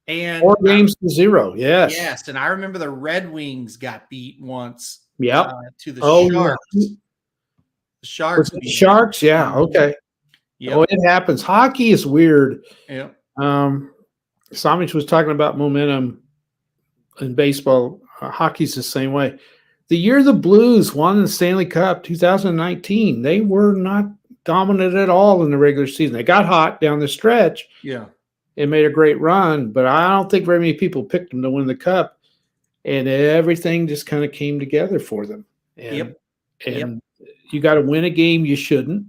Speaker 3: And
Speaker 2: 4 games to 0. Yes.
Speaker 3: Yes. And I remember the Red Wings got beat once.
Speaker 2: Yep.
Speaker 3: To the Sharks. The Sharks.
Speaker 2: The Sharks? Yeah. Okay. Yep. Oh, it happens. Hockey is weird.
Speaker 3: Yeah.
Speaker 2: Somich was talking about momentum in baseball. Hockey's the same way. The year the Blues won the Stanley Cup, 2019, they were not dominant at all in the regular season. They got hot down the stretch.
Speaker 3: Yeah.
Speaker 2: And made a great run, but I don't think very many people picked them to win the Cup. And everything just kind of came together for them. And, you got to win a game you shouldn't.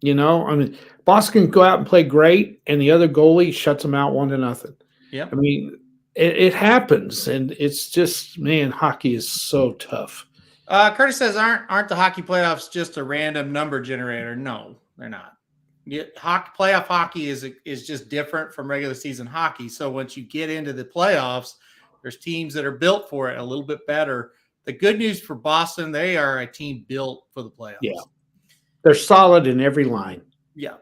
Speaker 2: You know, I mean, Boston can go out and play great, and the other goalie shuts them out 1-0.
Speaker 3: Yeah.
Speaker 2: I mean, it happens, and it's just, man, hockey is so tough.
Speaker 3: Curtis says, aren't the hockey playoffs just a random number generator? No, they're not. Playoff hockey is just different from regular season hockey. So once you get into the playoffs, there's teams that are built for it a little bit better. The good news for Boston, they are a team built for the playoffs.
Speaker 2: Yeah. They're solid in every line.
Speaker 3: Yeah.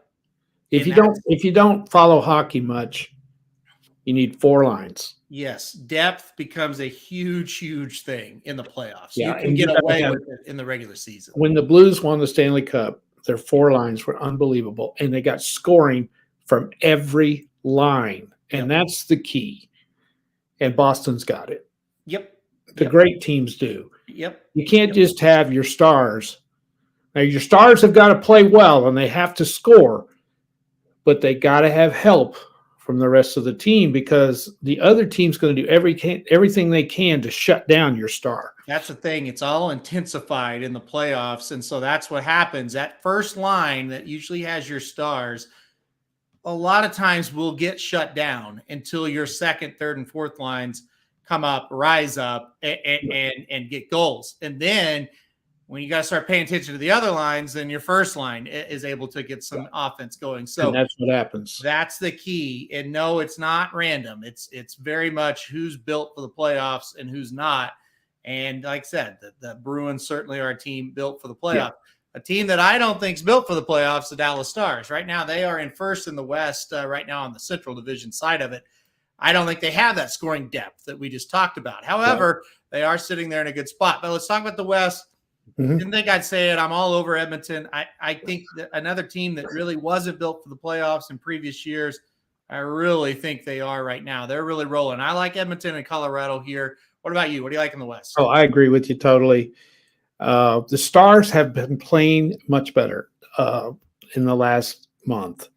Speaker 2: If you don't follow hockey much, you need 4 lines.
Speaker 3: Yes, depth becomes a huge thing in the playoffs.
Speaker 2: Yeah,
Speaker 3: you can get away with it in the regular season.
Speaker 2: When the Blues won the Stanley Cup, their 4 lines were unbelievable, and they got scoring from every line, and that's the key. And Boston's got it.
Speaker 3: Yep.
Speaker 2: The great teams do.
Speaker 3: Yep.
Speaker 2: You can't just have your stars. Now, your stars have got to play well, and they have to score, but they got to have help from the rest of the team because the other team's going to do everything they can to shut down your star.
Speaker 3: That's the thing. It's all intensified in the playoffs, and so that's what happens. That first line that usually has your stars, a lot of times will get shut down until your second, third, and fourth lines come up, rise up, and get goals. And then when you got to start paying attention to the other lines, then your first line is able to get some offense going. So
Speaker 2: and that's what happens.
Speaker 3: That's the key. And no, it's not random. It's very much who's built for the playoffs and who's not. And like I said, the Bruins certainly are a team built for the playoffs. Yeah. A team that I don't think is built for the playoffs, the Dallas Stars. Right now, they are in first in the West right now on the Central Division side of it. I don't think they have that scoring depth that we just talked about. However, they are sitting there in a good spot. But let's talk about the West. Mm-hmm. Didn't think I'd say it. I'm all over Edmonton. I think that another team that really wasn't built for the playoffs in previous years, I really think they are right now. They're really rolling. I like Edmonton and Colorado here. What about you? What do you like in the West?
Speaker 2: Oh, I agree with you totally. The Stars have been playing much better in the last month.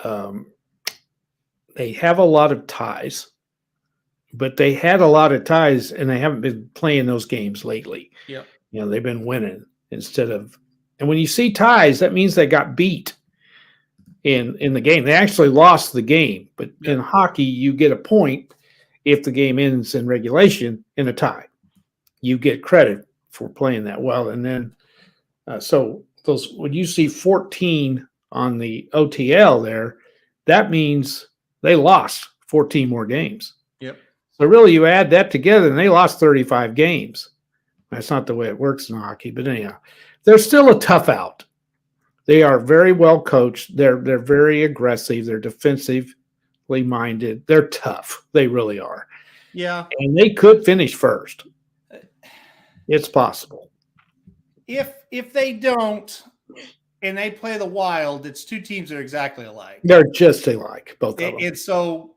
Speaker 2: They have a lot of ties, but they had a lot of ties, and they haven't been playing those games lately.
Speaker 3: Yeah.
Speaker 2: You know, they've been winning instead of – and when you see ties, that means they got beat in the game. They actually lost the game, but in hockey, you get a point if the game ends in regulation in a tie. You get credit for playing that well. And then so those when you see 14 on the OTL there, that means they lost 14 more games.
Speaker 3: Yep.
Speaker 2: So really, you add that together, and they lost 35 games. That's not the way it works in hockey, but anyhow, they're still a tough out. They are very well coached. They're very aggressive. They're defensively minded. They're tough. They really are.
Speaker 3: Yeah.
Speaker 2: And they could finish first. It's possible.
Speaker 3: If they don't and they play the Wild, it's two teams that are exactly alike.
Speaker 2: They're just alike, both of them.
Speaker 3: And so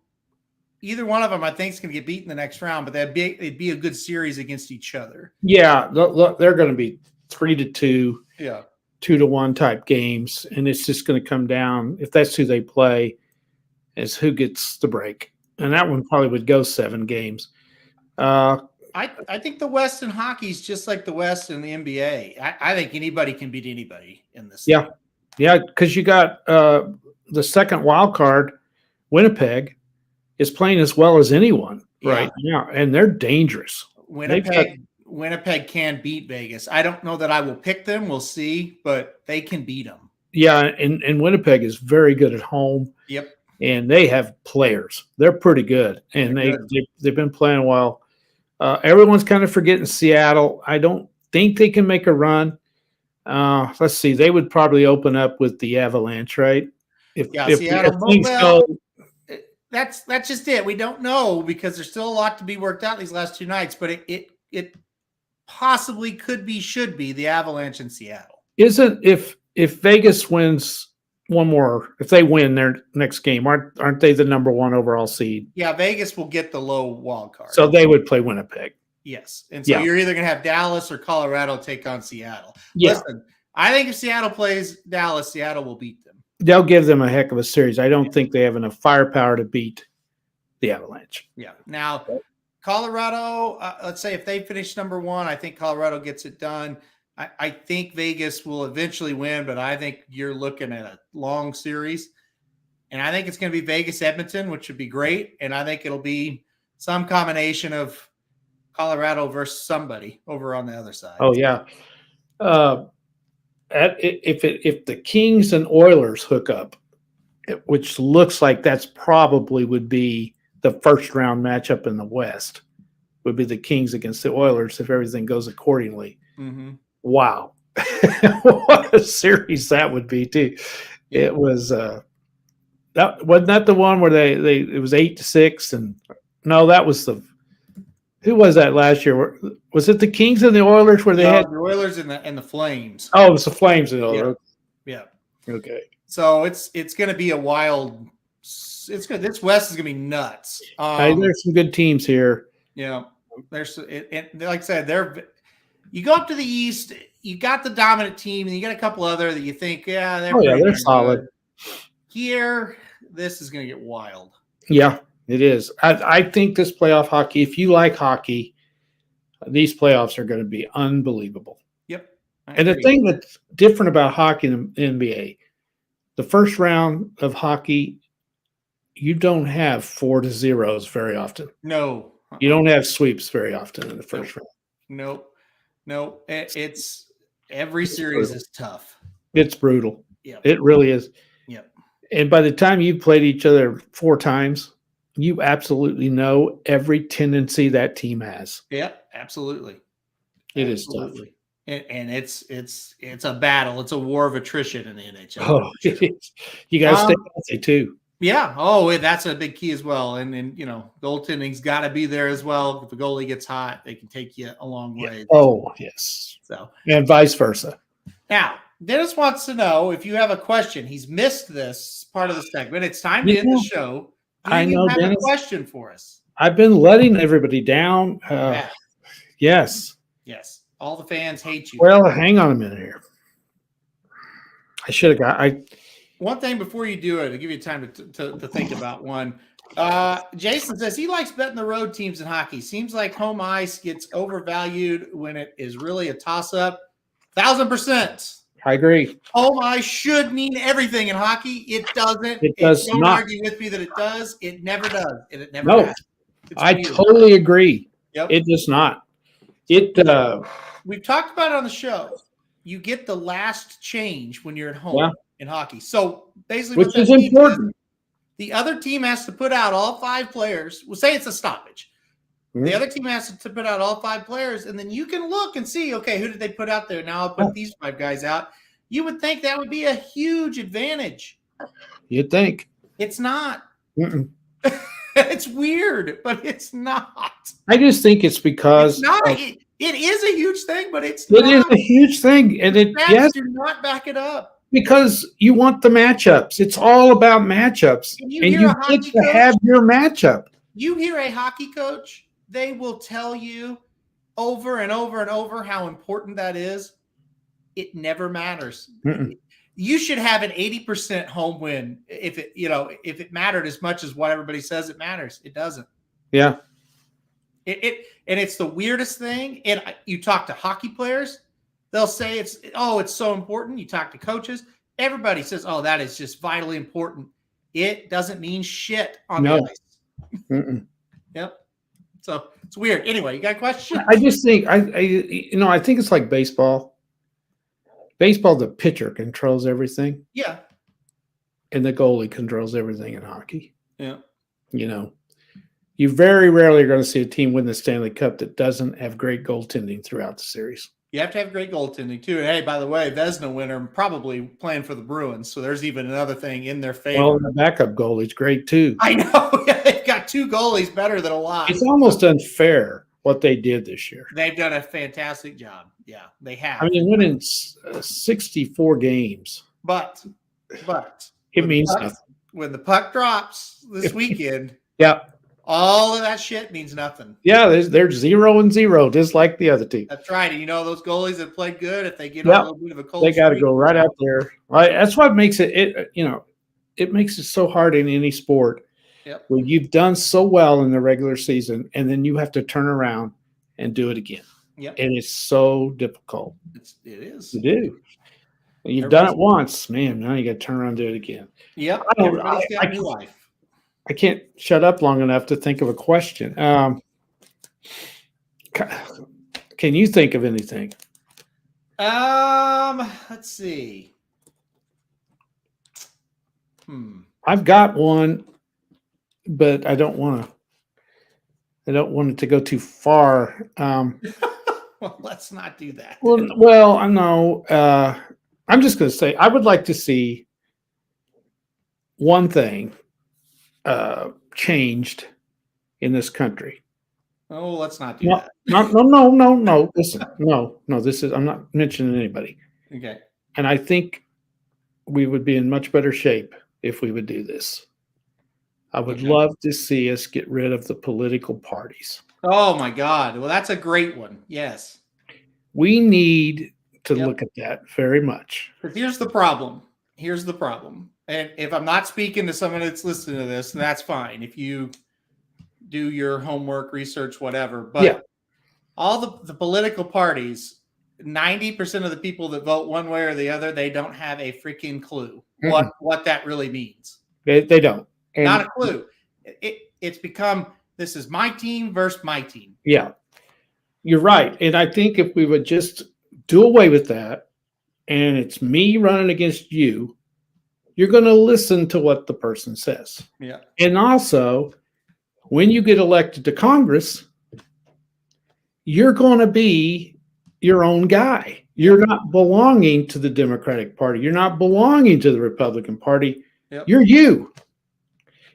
Speaker 3: either one of them, I think, is going to get beat in the next round, but it'd be a good series against each other.
Speaker 2: Yeah, they're going to be 3-2.
Speaker 3: Yeah.
Speaker 2: 2-1 type games, and it's just going to come down, if that's who they play, is who gets the break. And that one probably would go 7 games.
Speaker 3: I think the West in hockey is just like the West in the NBA. I think anybody can beat anybody in this.
Speaker 2: Yeah. Thing. Yeah, because you got the second wild card, Winnipeg, is playing as well as anyone right now, and they're dangerous.
Speaker 3: Winnipeg can beat Vegas. I don't know that I will pick them. We'll see, but they can beat them.
Speaker 2: Yeah, and Winnipeg is very good at home.
Speaker 3: Yep.
Speaker 2: And they have players. They're pretty good, and they've been playing well. Everyone's kind of forgetting Seattle. I don't think they can make a run. Let's see. They would probably open up with the Avalanche, right? If
Speaker 3: Seattle.
Speaker 2: Things go.
Speaker 3: That's just it. We don't know because there's still a lot to be worked out these last 2 nights, but it possibly should be the Avalanche in Seattle.
Speaker 2: Isn't if Vegas wins one more, if they win their next game, aren't they the number 1 overall seed?
Speaker 3: Yeah, Vegas will get the low wild card.
Speaker 2: So they would play Winnipeg.
Speaker 3: Yes. And so you're either going to have Dallas or Colorado take on Seattle.
Speaker 2: Yeah.
Speaker 3: Listen, I think if Seattle plays Dallas, Seattle will beat them.
Speaker 2: They'll give them a heck of a series. I don't think they have enough firepower to beat the Avalanche.
Speaker 3: Yeah. Now, Colorado, let's say if they finish number 1, I think Colorado gets it done. I think Vegas will eventually win, but I think you're looking at a long series. And I think it's going to be Vegas-Edmonton, which would be great. And I think it'll be some combination of Colorado versus somebody over on the other side.
Speaker 2: Oh, yeah. If the Kings and Oilers hook up, which looks like that's probably would be the first round matchup in the West, would be the Kings against the Oilers if everything goes accordingly.
Speaker 3: Mm-hmm.
Speaker 2: Wow. What a series that would be too. It was that wasn't that the one where it was 8-6, and no, that was who was that last year? Was it the Kings and the Oilers where they had
Speaker 3: the Oilers and the Flames?
Speaker 2: Oh, it was the Flames and the Oilers.
Speaker 3: Yeah.
Speaker 2: Okay.
Speaker 3: So it's going to be a wild. It's good. This West is going to be nuts.
Speaker 2: There's some good teams here.
Speaker 3: Yeah. There's and like I said, you go up to the East, you got the dominant team, and you got a couple other that you think, they're
Speaker 2: solid.
Speaker 3: Here, this is going to get wild.
Speaker 2: Yeah, it is. I think this playoff hockey, if you like hockey, these playoffs are going to be unbelievable.
Speaker 3: Yep.
Speaker 2: And the thing that's different about hockey in the NBA, the first round of hockey, you don't have 4-0s very often.
Speaker 3: No.
Speaker 2: You don't have sweeps very often in the first round.
Speaker 3: Nope. No, it's every series is tough.
Speaker 2: It's brutal.
Speaker 3: Yeah,
Speaker 2: it really is.
Speaker 3: Yep.
Speaker 2: And by the time you've played each other 4 times, you absolutely know every tendency that team has.
Speaker 3: Yeah, absolutely.
Speaker 2: It is tough.
Speaker 3: And it's a battle. It's a war of attrition in the NHL.
Speaker 2: Oh, it is. You got to stay healthy too.
Speaker 3: Yeah. Oh, that's a big key as well. And goaltending's got to be there as well. If the goalie gets hot, they can take you a long way.
Speaker 2: Oh, yes.
Speaker 3: So,
Speaker 2: and vice versa.
Speaker 3: Now, Dennis wants to know if you have a question. He's missed this part of the segment. It's time to end the show.
Speaker 2: I know,
Speaker 3: have
Speaker 2: Dennis.
Speaker 3: A question for us?
Speaker 2: I've been letting everybody down. Yes.
Speaker 3: Yes. All the fans hate you.
Speaker 2: Well, hang on a minute here. I should have got.
Speaker 3: One thing before you do it, I'll give you time to think about one. Jason says he likes betting the road teams in hockey. Seems like home ice gets overvalued when it is really a toss-up. 1,000%.
Speaker 2: I agree.
Speaker 3: Home ice should mean everything in hockey. It doesn't.
Speaker 2: It does
Speaker 3: don't
Speaker 2: not.
Speaker 3: argue with me that it does. It never does. It never
Speaker 2: No,
Speaker 3: has.
Speaker 2: I totally agree.
Speaker 3: Yep.
Speaker 2: It does not. We've
Speaker 3: talked about it on the show. You get the last change when you're at home in hockey. So basically,
Speaker 2: which is important.
Speaker 3: The other team has to put out all 5 players. We'll say it's a stoppage. The other team has to put out all 5 players, and then you can look and see, okay, who did they put out there? Now I'll put these 5 guys out. You would think that would be a huge advantage.
Speaker 2: You'd think.
Speaker 3: It's not.
Speaker 2: Mm-mm.
Speaker 3: It's weird, but it's not.
Speaker 2: I just think it's because
Speaker 3: it's not. It is a huge thing, but it's
Speaker 2: it
Speaker 3: not.
Speaker 2: is a huge thing, and it yes,
Speaker 3: do not back it up
Speaker 2: because you want the matchups. It's all about matchups, and you get to have your matchup.
Speaker 3: You hear a hockey coach, they will tell you over and over and over how important that is. It never matters.
Speaker 2: Mm-mm.
Speaker 3: You should have an 80% home win if it mattered as much as what everybody says it matters. It doesn't.
Speaker 2: Yeah.
Speaker 3: And it's the weirdest thing. And you talk to hockey players, they'll say it's so important. You talk to coaches, everybody says, oh, that is just vitally important. It doesn't mean shit on the ice.
Speaker 2: Mm-mm.
Speaker 3: Yep. So it's weird. Anyway, you got a question?
Speaker 2: I just think I think it's like baseball. Baseball, the pitcher controls everything.
Speaker 3: Yeah.
Speaker 2: And the goalie controls everything in hockey.
Speaker 3: Yeah.
Speaker 2: You very rarely are going to see a team win the Stanley Cup that doesn't have great goaltending throughout the series.
Speaker 3: You have to have great goaltending, too. And, hey, by the way, Vezina winner probably playing for the Bruins, so there's even another thing in their favor.
Speaker 2: Well, the backup goalie's great, too.
Speaker 3: I know. They've got 2 goalies better than a lot.
Speaker 2: It's almost unfair what they did this year.
Speaker 3: They've done a fantastic job. Yeah, they have.
Speaker 2: I mean, winning 64 games.
Speaker 3: But
Speaker 2: it means nothing.
Speaker 3: When the puck drops this weekend,
Speaker 2: yeah,
Speaker 3: all of that shit means nothing.
Speaker 2: Yeah, they're 0-0, just like the other team.
Speaker 3: That's right. And those goalies that played good, if they get a little bit of a cold,
Speaker 2: they got to go right out there. Right. That's what makes it makes it so hard in any sport.
Speaker 3: Yep.
Speaker 2: When you've done so well in the regular season, and then you have to turn around and do it again.
Speaker 3: Yep.
Speaker 2: And it's so difficult.
Speaker 3: It is.
Speaker 2: To do. You've done it once, man. Now you got to turn around and do it again.
Speaker 3: Yep.
Speaker 2: I can't shut up long enough to think of a question. Can you think of anything?
Speaker 3: Let's see.
Speaker 2: I've got one, but I don't want it to go too far.
Speaker 3: Well, let's not do that.
Speaker 2: Well, I know. I'm just going to say I would like to see one thing changed in this country.
Speaker 3: Oh, let's not do that.
Speaker 2: No. Listen, no. I'm not mentioning anybody.
Speaker 3: Okay.
Speaker 2: And I think we would be in much better shape if we would do this. I would love to see us get rid of the political parties.
Speaker 3: Oh my God. Well, that's a great one. Yes.
Speaker 2: We need to look at that very much.
Speaker 3: But here's the problem. And if I'm not speaking to someone that's listening to this, that's fine. If you do your homework, research, whatever. But all the political parties, 90% of the people that vote one way or the other, they don't have a freaking clue what that really means.
Speaker 2: They don't. And
Speaker 3: not a clue. It's become, this is my team versus my team.
Speaker 2: Yeah, you're right. And I think if we would just do away with that, and it's me running against you, you're going to listen to what the person says.
Speaker 3: Yeah.
Speaker 2: And also, when you get elected to Congress, you're going to be your own guy. You're not belonging to the Democratic Party. You're not belonging to the Republican Party.
Speaker 3: Yep.
Speaker 2: You're you.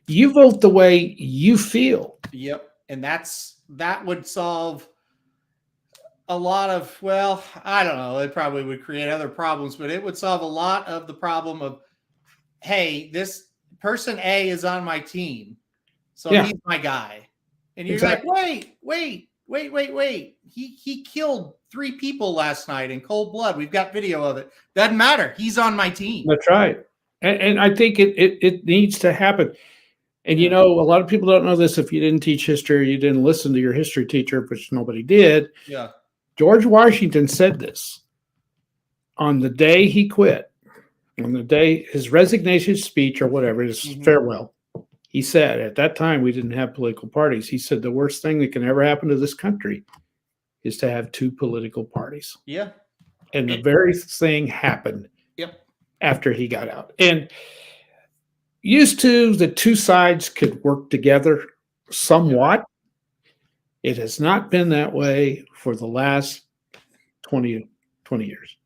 Speaker 2: You vote the way you feel.
Speaker 3: Yep. And that would solve a lot of, well, I don't know. It probably would create other problems, but it would solve a lot of the problem of, hey, this person A is on my team, so he's my guy. And you're like, wait. He killed 3 people last night in cold blood. We've got video of it. Doesn't matter. He's on my team.
Speaker 2: That's right. And I think it needs to happen. And, a lot of people don't know this. If you didn't teach history, or you didn't listen to your history teacher, which nobody did.
Speaker 3: Yeah.
Speaker 2: George Washington said this on the day he quit, on the day his resignation speech or whatever, his farewell. He said, at that time, we didn't have political parties. He said, the worst thing that can ever happen to this country is to have 2 political parties.
Speaker 3: Yeah.
Speaker 2: And the very thing happened after he got out. And used to, the 2 sides could work together somewhat. It has not been that way for the last 20 years.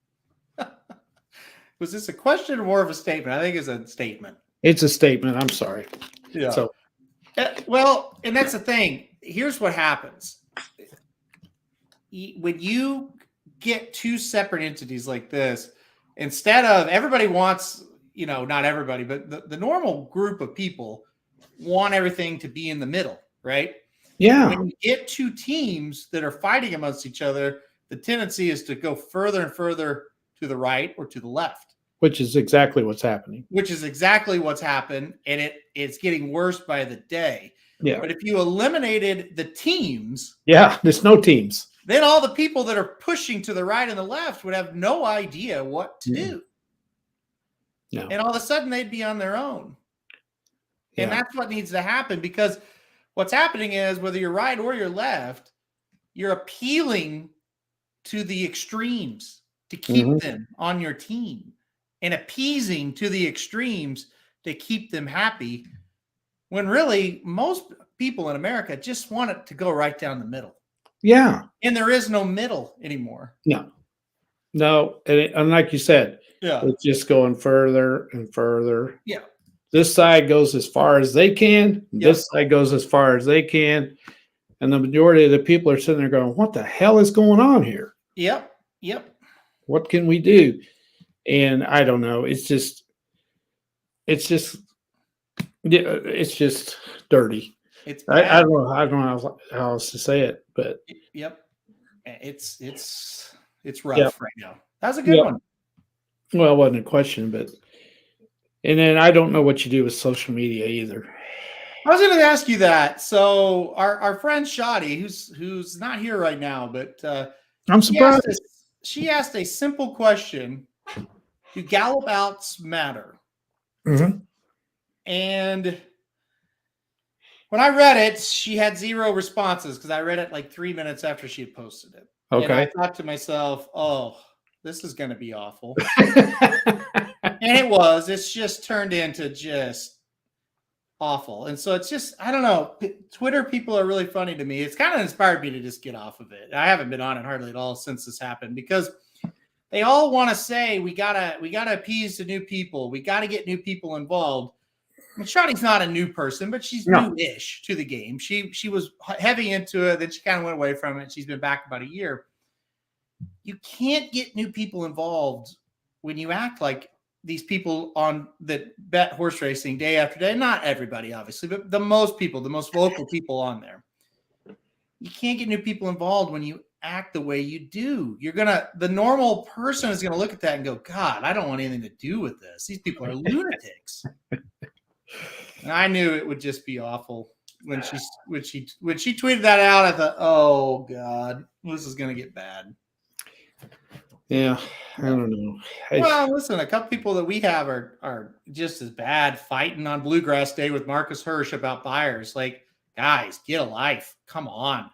Speaker 3: Was this a question or more of a statement? I think it's a statement.
Speaker 2: It's a statement. I'm sorry.
Speaker 3: Yeah.
Speaker 2: So,
Speaker 3: well, and that's the thing. Here's what happens. When you get two separate entities like this, instead of everybody wants, not everybody, but the normal group of people want everything to be in the middle, right?
Speaker 2: yeah.
Speaker 3: When you get two teams that are fighting amongst each other, the tendency is to go further and further to the right or to the left.
Speaker 2: Which is exactly what's happening.
Speaker 3: Which is exactly what's happened, and it's getting worse by the day.
Speaker 2: Yeah.
Speaker 3: But if you eliminated the teams,
Speaker 2: there's no teams.
Speaker 3: then all the people that are pushing to the right and the left would have no idea what to do.
Speaker 2: No.
Speaker 3: And all of a sudden they'd be on their own. And that's what needs to happen, because what's happening is, whether you're right or you're left, you're appealing to the extremes to keep them on your team, and appeasing to the extremes to keep them happy, when really most people in America just want it to go right down the middle.
Speaker 2: Yeah.
Speaker 3: And there is no middle anymore.
Speaker 2: No. And like you said, it's just going further and further.
Speaker 3: Yeah.
Speaker 2: This side goes as far as they can. This side goes as far as they can. And the majority of the people are sitting there going, what the hell is going on here?
Speaker 3: Yep.
Speaker 2: What can we do? And I don't know. It's just dirty.
Speaker 3: It's
Speaker 2: I don't know how else to say it, but
Speaker 3: it's rough right now. That's a good one.
Speaker 2: Well, it wasn't a question, but and then I don't know what you do with social media either.
Speaker 3: I was going to ask you that. So our friend Shoddy, who's not here right now, but
Speaker 2: I'm surprised.
Speaker 3: She asked a simple question: do gallop outs matter? And when I read it, she had 0 responses, because I read it like 3 minutes after she had posted it.
Speaker 2: Okay.
Speaker 3: And I thought to myself, oh, this is going to be awful. And it was. It's just turned into just awful. And so it's just, I don't know. Twitter people are really funny to me. It's kind of inspired me to just get off of it. I haven't been on it hardly at all since this happened, because they all want to say we gotta appease the new people. We got to get new people involved. I mean, Shotty's not a new person, but she's new-ish to the game. She was heavy into it, then she kind of went away from it. She's been back about a year. You can't get new people involved when you act like these people that bet horse racing day after day. Not everybody, obviously, but the most people, the most vocal people on there. You can't get new people involved when you act the way you do. The normal person is gonna look at that and go, God, I don't want anything to do with this. These people are lunatics. And I knew it would just be awful when she tweeted that out. I thought, oh God, this is gonna get bad.
Speaker 2: Yeah, I don't know.
Speaker 3: Well, listen, a couple people that we have are just as bad, fighting on Bluegrass Day with Marcus Hirsch about buyers. Like, guys, get a life. Come on.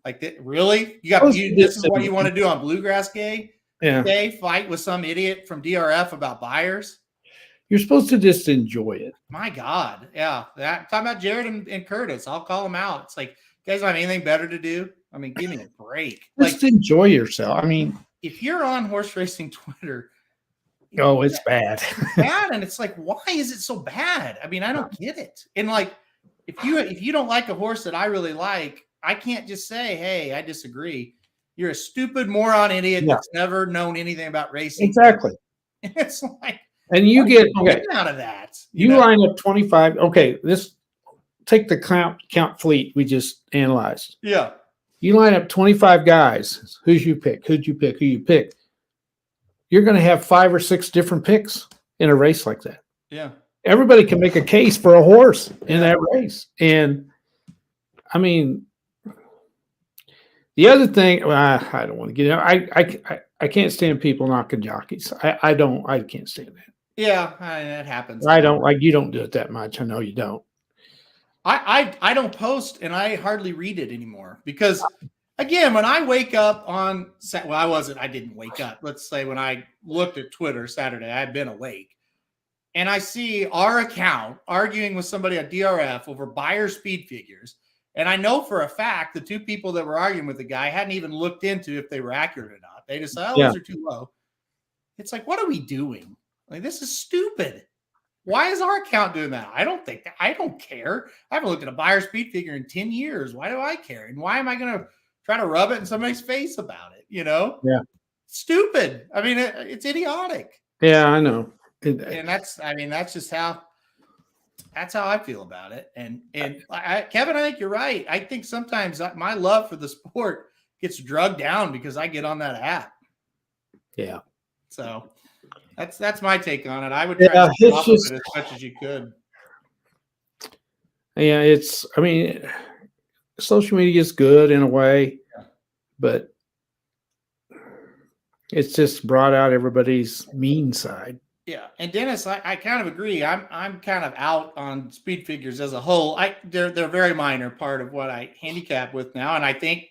Speaker 3: Like, really? This is what you want to do on Bluegrass Day? Day? Fight with some idiot from DRF about buyers?
Speaker 2: You're supposed to just enjoy it.
Speaker 3: My God. Yeah. Talking about Jared and Curtis. I'll call them out. It's like, you guys don't have anything better to do? I mean, give me a break.
Speaker 2: Just enjoy yourself. I mean,
Speaker 3: if you're on horse racing Twitter,
Speaker 2: it's bad.
Speaker 3: And it's like, why is it so bad? I mean, I don't get it. And like, if you don't like a horse that I really like, I can't just say, hey, I disagree. You're a stupid moron idiot that's never known anything about racing.
Speaker 2: Exactly.
Speaker 3: It's like,
Speaker 2: and you get
Speaker 3: out of that.
Speaker 2: You line up 25. Okay, take the count fleet we just analyzed.
Speaker 3: Yeah.
Speaker 2: You line up 25 guys. Who'd you pick? Who you pick? You're going to have 5 or 6 different picks in a race like that.
Speaker 3: Yeah.
Speaker 2: Everybody can make a case for a horse in that race. And I mean, the other thing, I don't want to get in. I can't stand people knocking jockeys. I can't stand that.
Speaker 3: Yeah, that happens.
Speaker 2: I don't like, you don't do it that much. I know you don't.
Speaker 3: I don't post, and I hardly read it anymore, because again, when I wake up I didn't wake up. Let's say when I looked at Twitter Saturday, I'd been awake, and I see our account arguing with somebody on DRF over buyer speed figures. And I know for a fact the two people that were arguing with the guy hadn't even looked into if they were accurate or not. They just said, those are too low. It's like, what are we doing? Like, this is stupid. Why is our account doing that? I don't think that. I don't care. I haven't looked at a buyer speed figure in 10 years. Why do I care? And why am I going to try to rub it in somebody's face about it?
Speaker 2: Yeah.
Speaker 3: Stupid. I mean, it's idiotic.
Speaker 2: Yeah, I know.
Speaker 3: And that's just how I feel about it. And Kevin, I think you're right. I think sometimes my love for the sport gets drugged down because I get on that app.
Speaker 2: Yeah.
Speaker 3: So that's my take on it. I would try to stay off of it as much as you could.
Speaker 2: Yeah, social media is good in a way, but it's just brought out everybody's mean side.
Speaker 3: Yeah, and Dennis, I kind of agree. I'm kind of out on speed figures as a whole. They're a very minor part of what I handicap with now, and I think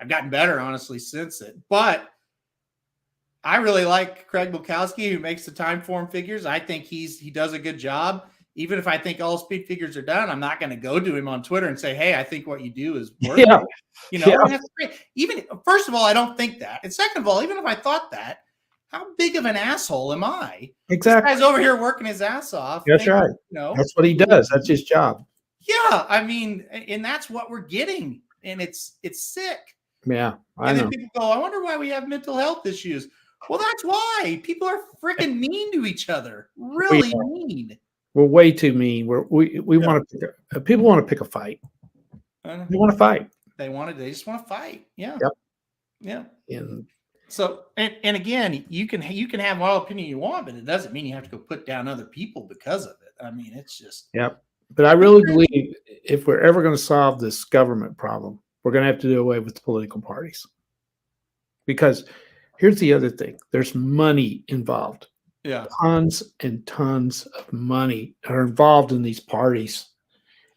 Speaker 3: I've gotten better, honestly, since it. But I really like Craig Bukowski, who makes the time form figures. I think he does a good job. Even if I think all speed figures are done, I'm not going to go to him on Twitter and say, "Hey, I think what you do is working."
Speaker 2: Yeah.
Speaker 3: That's great. Even first of all, I don't think that, and second of all, even if I thought that, how big of an asshole am I?
Speaker 2: Exactly.
Speaker 3: This guy's over here working his ass off.
Speaker 2: That's right. That's what he does. That's his job.
Speaker 3: Yeah, I mean, and that's what we're getting, and it's sick.
Speaker 2: Yeah, I
Speaker 3: and
Speaker 2: know.
Speaker 3: Then people go, "I wonder why we have mental health issues." Well, that's why people are freaking mean to each other. Really mean.
Speaker 2: We're way too mean. We want to. People want to pick a fight. They want to fight.
Speaker 3: They just want to fight. Yeah.
Speaker 2: Yep.
Speaker 3: Yeah.
Speaker 2: And
Speaker 3: so, and again, you can have all opinion you want, but it doesn't mean you have to go put down other people because of it. I mean, it's just.
Speaker 2: Yep. But I really believe if we're ever going to solve this government problem, we're going to have to do away with the political parties. Because here's the other thing: there's money involved.
Speaker 3: Yeah.
Speaker 2: Tons and tons of money are involved in these parties.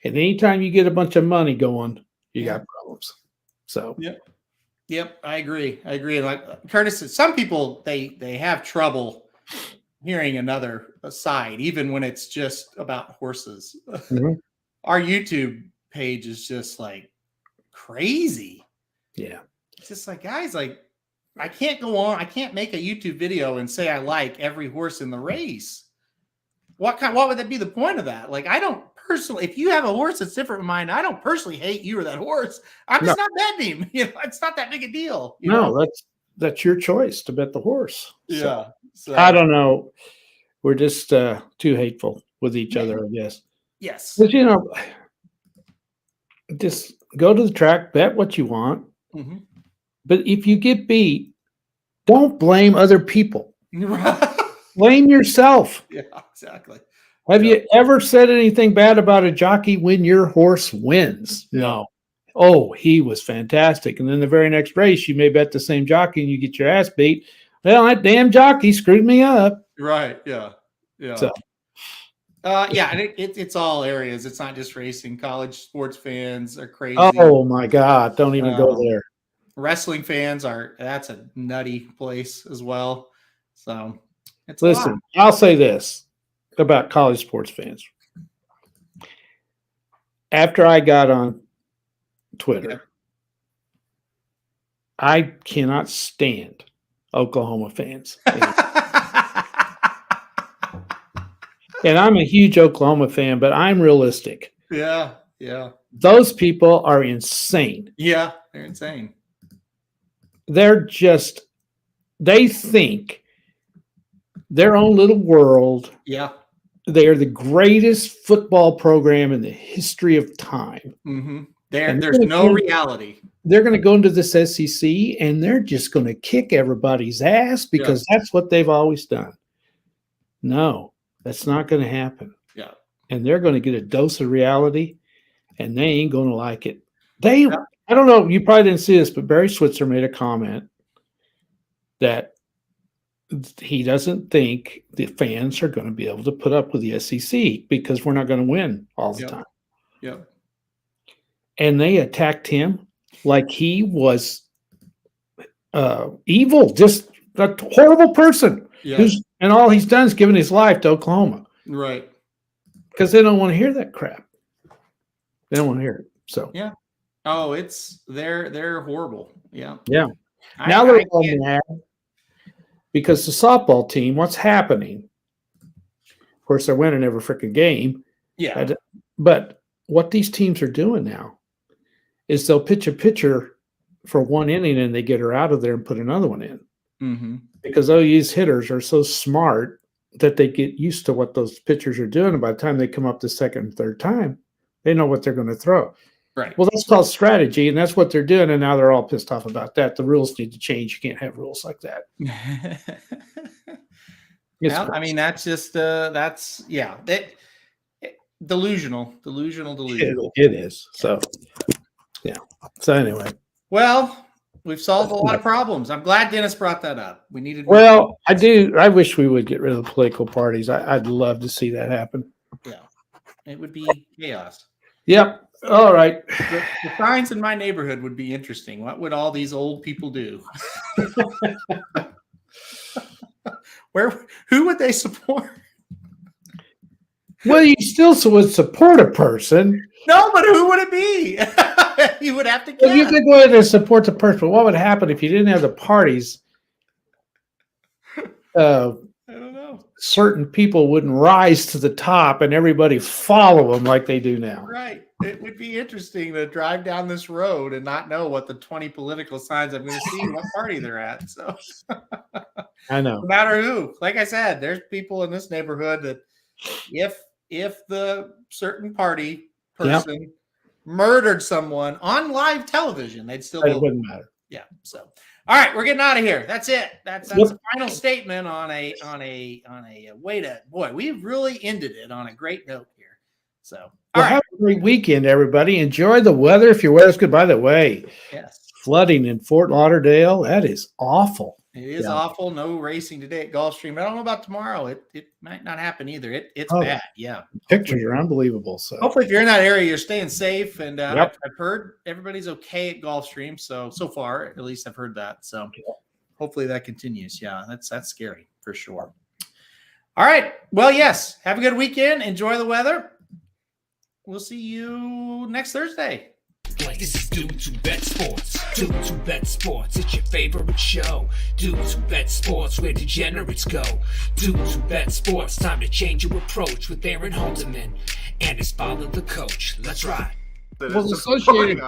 Speaker 2: And anytime you get a bunch of money going, you got problems. So
Speaker 3: Yep, I agree. Like Curtis said, some people they have trouble hearing another side, even when it's just about horses.
Speaker 2: Mm-hmm.
Speaker 3: Our YouTube page is just like crazy.
Speaker 2: Yeah.
Speaker 3: It's just like, guys, like, I can't go on. I can't make a YouTube video and say I like every horse in the race. What would that be the point of that? Like, I don't personally, if you have a horse that's different from mine, I don't personally hate you or that horse. I'm just not betting him. It's not that big a deal.
Speaker 2: That's your choice to bet the horse.
Speaker 3: Yeah.
Speaker 2: So, I don't know. We're just too hateful with each other, I guess.
Speaker 3: Yes.
Speaker 2: But just go to the track, bet what you want.
Speaker 3: Mm-hmm.
Speaker 2: But if you get beat, don't blame other people. Blame yourself.
Speaker 3: Yeah, exactly.
Speaker 2: Have you ever said anything bad about a jockey when your horse wins? No. Oh, he was fantastic. And then the very next race, you may bet the same jockey and you get your ass beat. Well, that damn jockey screwed me up.
Speaker 3: Right. Yeah. Yeah.
Speaker 2: So,
Speaker 3: and it's all areas. It's not just racing. College sports fans are crazy.
Speaker 2: Oh my God. Don't even go there.
Speaker 3: Wrestling fans that's a nutty place as well. So
Speaker 2: listen, I'll say this about college sports fans. After I got on Twitter, I cannot stand Oklahoma fans. And I'm a huge Oklahoma fan, but I'm realistic.
Speaker 3: Yeah. Yeah.
Speaker 2: Those people are insane.
Speaker 3: Yeah. They're insane.
Speaker 2: They think their own little world.
Speaker 3: Yeah.
Speaker 2: They are the greatest football program in the history of time.
Speaker 3: Mm-hmm. There's no reality.
Speaker 2: They're going to go into this SEC and they're just going to kick everybody's ass because that's what they've always done. No, that's not going to happen.
Speaker 3: Yeah.
Speaker 2: And they're going to get a dose of reality and they ain't going to like it. I don't know. You probably didn't see this, but Barry Switzer made a comment that he doesn't think the fans are going to be able to put up with the SEC because we're not going to win all the time.
Speaker 3: Yep.
Speaker 2: And they attacked him like he was evil, just a horrible person.
Speaker 3: Yeah.
Speaker 2: And all he's done is given his life to Oklahoma.
Speaker 3: Right.
Speaker 2: Because they don't want to hear that crap. They don't want to hear it. So
Speaker 3: yeah, Oh, they're horrible. Yeah.
Speaker 2: Yeah. Now they're all mad because the softball team, what's happening? Of course, they're winning every freaking game.
Speaker 3: Yeah.
Speaker 2: But what these teams are doing now is they'll pitch a pitcher for one inning and they get her out of there and put another one in.
Speaker 3: Mm-hmm.
Speaker 2: Because those hitters are so smart that they get used to what those pitchers are doing. And by the time they come up the second and third time, they know what they're going to throw.
Speaker 3: Right.
Speaker 2: Well, that's called strategy, and that's what they're doing. And now they're all pissed off about that. The rules need to change. You can't have rules like that.
Speaker 3: Well, I mean, that's just delusional.
Speaker 2: It is. So, yeah. So anyway.
Speaker 3: Well, we've solved a lot of problems. I'm glad Dennis brought that up. We needed.
Speaker 2: Well, I do. I wish we would get rid of the political parties. I'd love to see that happen.
Speaker 3: Yeah, it would be chaos.
Speaker 2: Yep. All right.
Speaker 3: The signs in my neighborhood would be interesting. What would all these old people do? Who would they support?
Speaker 2: Well, you still would support a person.
Speaker 3: No, but who would it be? You would have to guess.
Speaker 2: Well, you could go ahead and support the person. But what would happen if you didn't have the parties?
Speaker 3: I don't know.
Speaker 2: Certain people wouldn't rise to the top and everybody follow them like they do now.
Speaker 3: Right. It would be interesting to drive down this road and not know what the 20 political signs I'm going to see, what party they're at. So
Speaker 2: I know.
Speaker 3: No matter who. Like I said, there's people in this neighborhood that if the certain party person murdered someone on live television, they'd still
Speaker 2: It wouldn't matter.
Speaker 3: Yeah. So all right, we're getting out of here. That's it. That's the final statement on a way to boy, we've really ended it on a great note here. So
Speaker 2: Have a great weekend, everybody. Enjoy the weather. If your weather's good, by the way, flooding in Fort Lauderdale, that is awful.
Speaker 3: It is awful. No racing today at Gulfstream. I don't know about tomorrow. It might not happen either. It's bad. Yeah.
Speaker 2: Pictures are unbelievable. So
Speaker 3: hopefully if you're in that area, you're staying safe. And I've heard everybody's okay at Gulfstream. So far, at least I've heard that. So hopefully that continues. Yeah, that's scary for sure. All right. Well, yes. Have a good weekend. Enjoy the weather. We'll see you next Thursday.
Speaker 1: This is Dudes Who Bet Sports. Dudes Who Bet Sports, it's your favorite show. Dudes Who Bet Sports, where degenerates go. Dudes Who Bet Sports, time to change your approach with Aaron Halterman and his father, the coach. Let's ride.
Speaker 2: was associated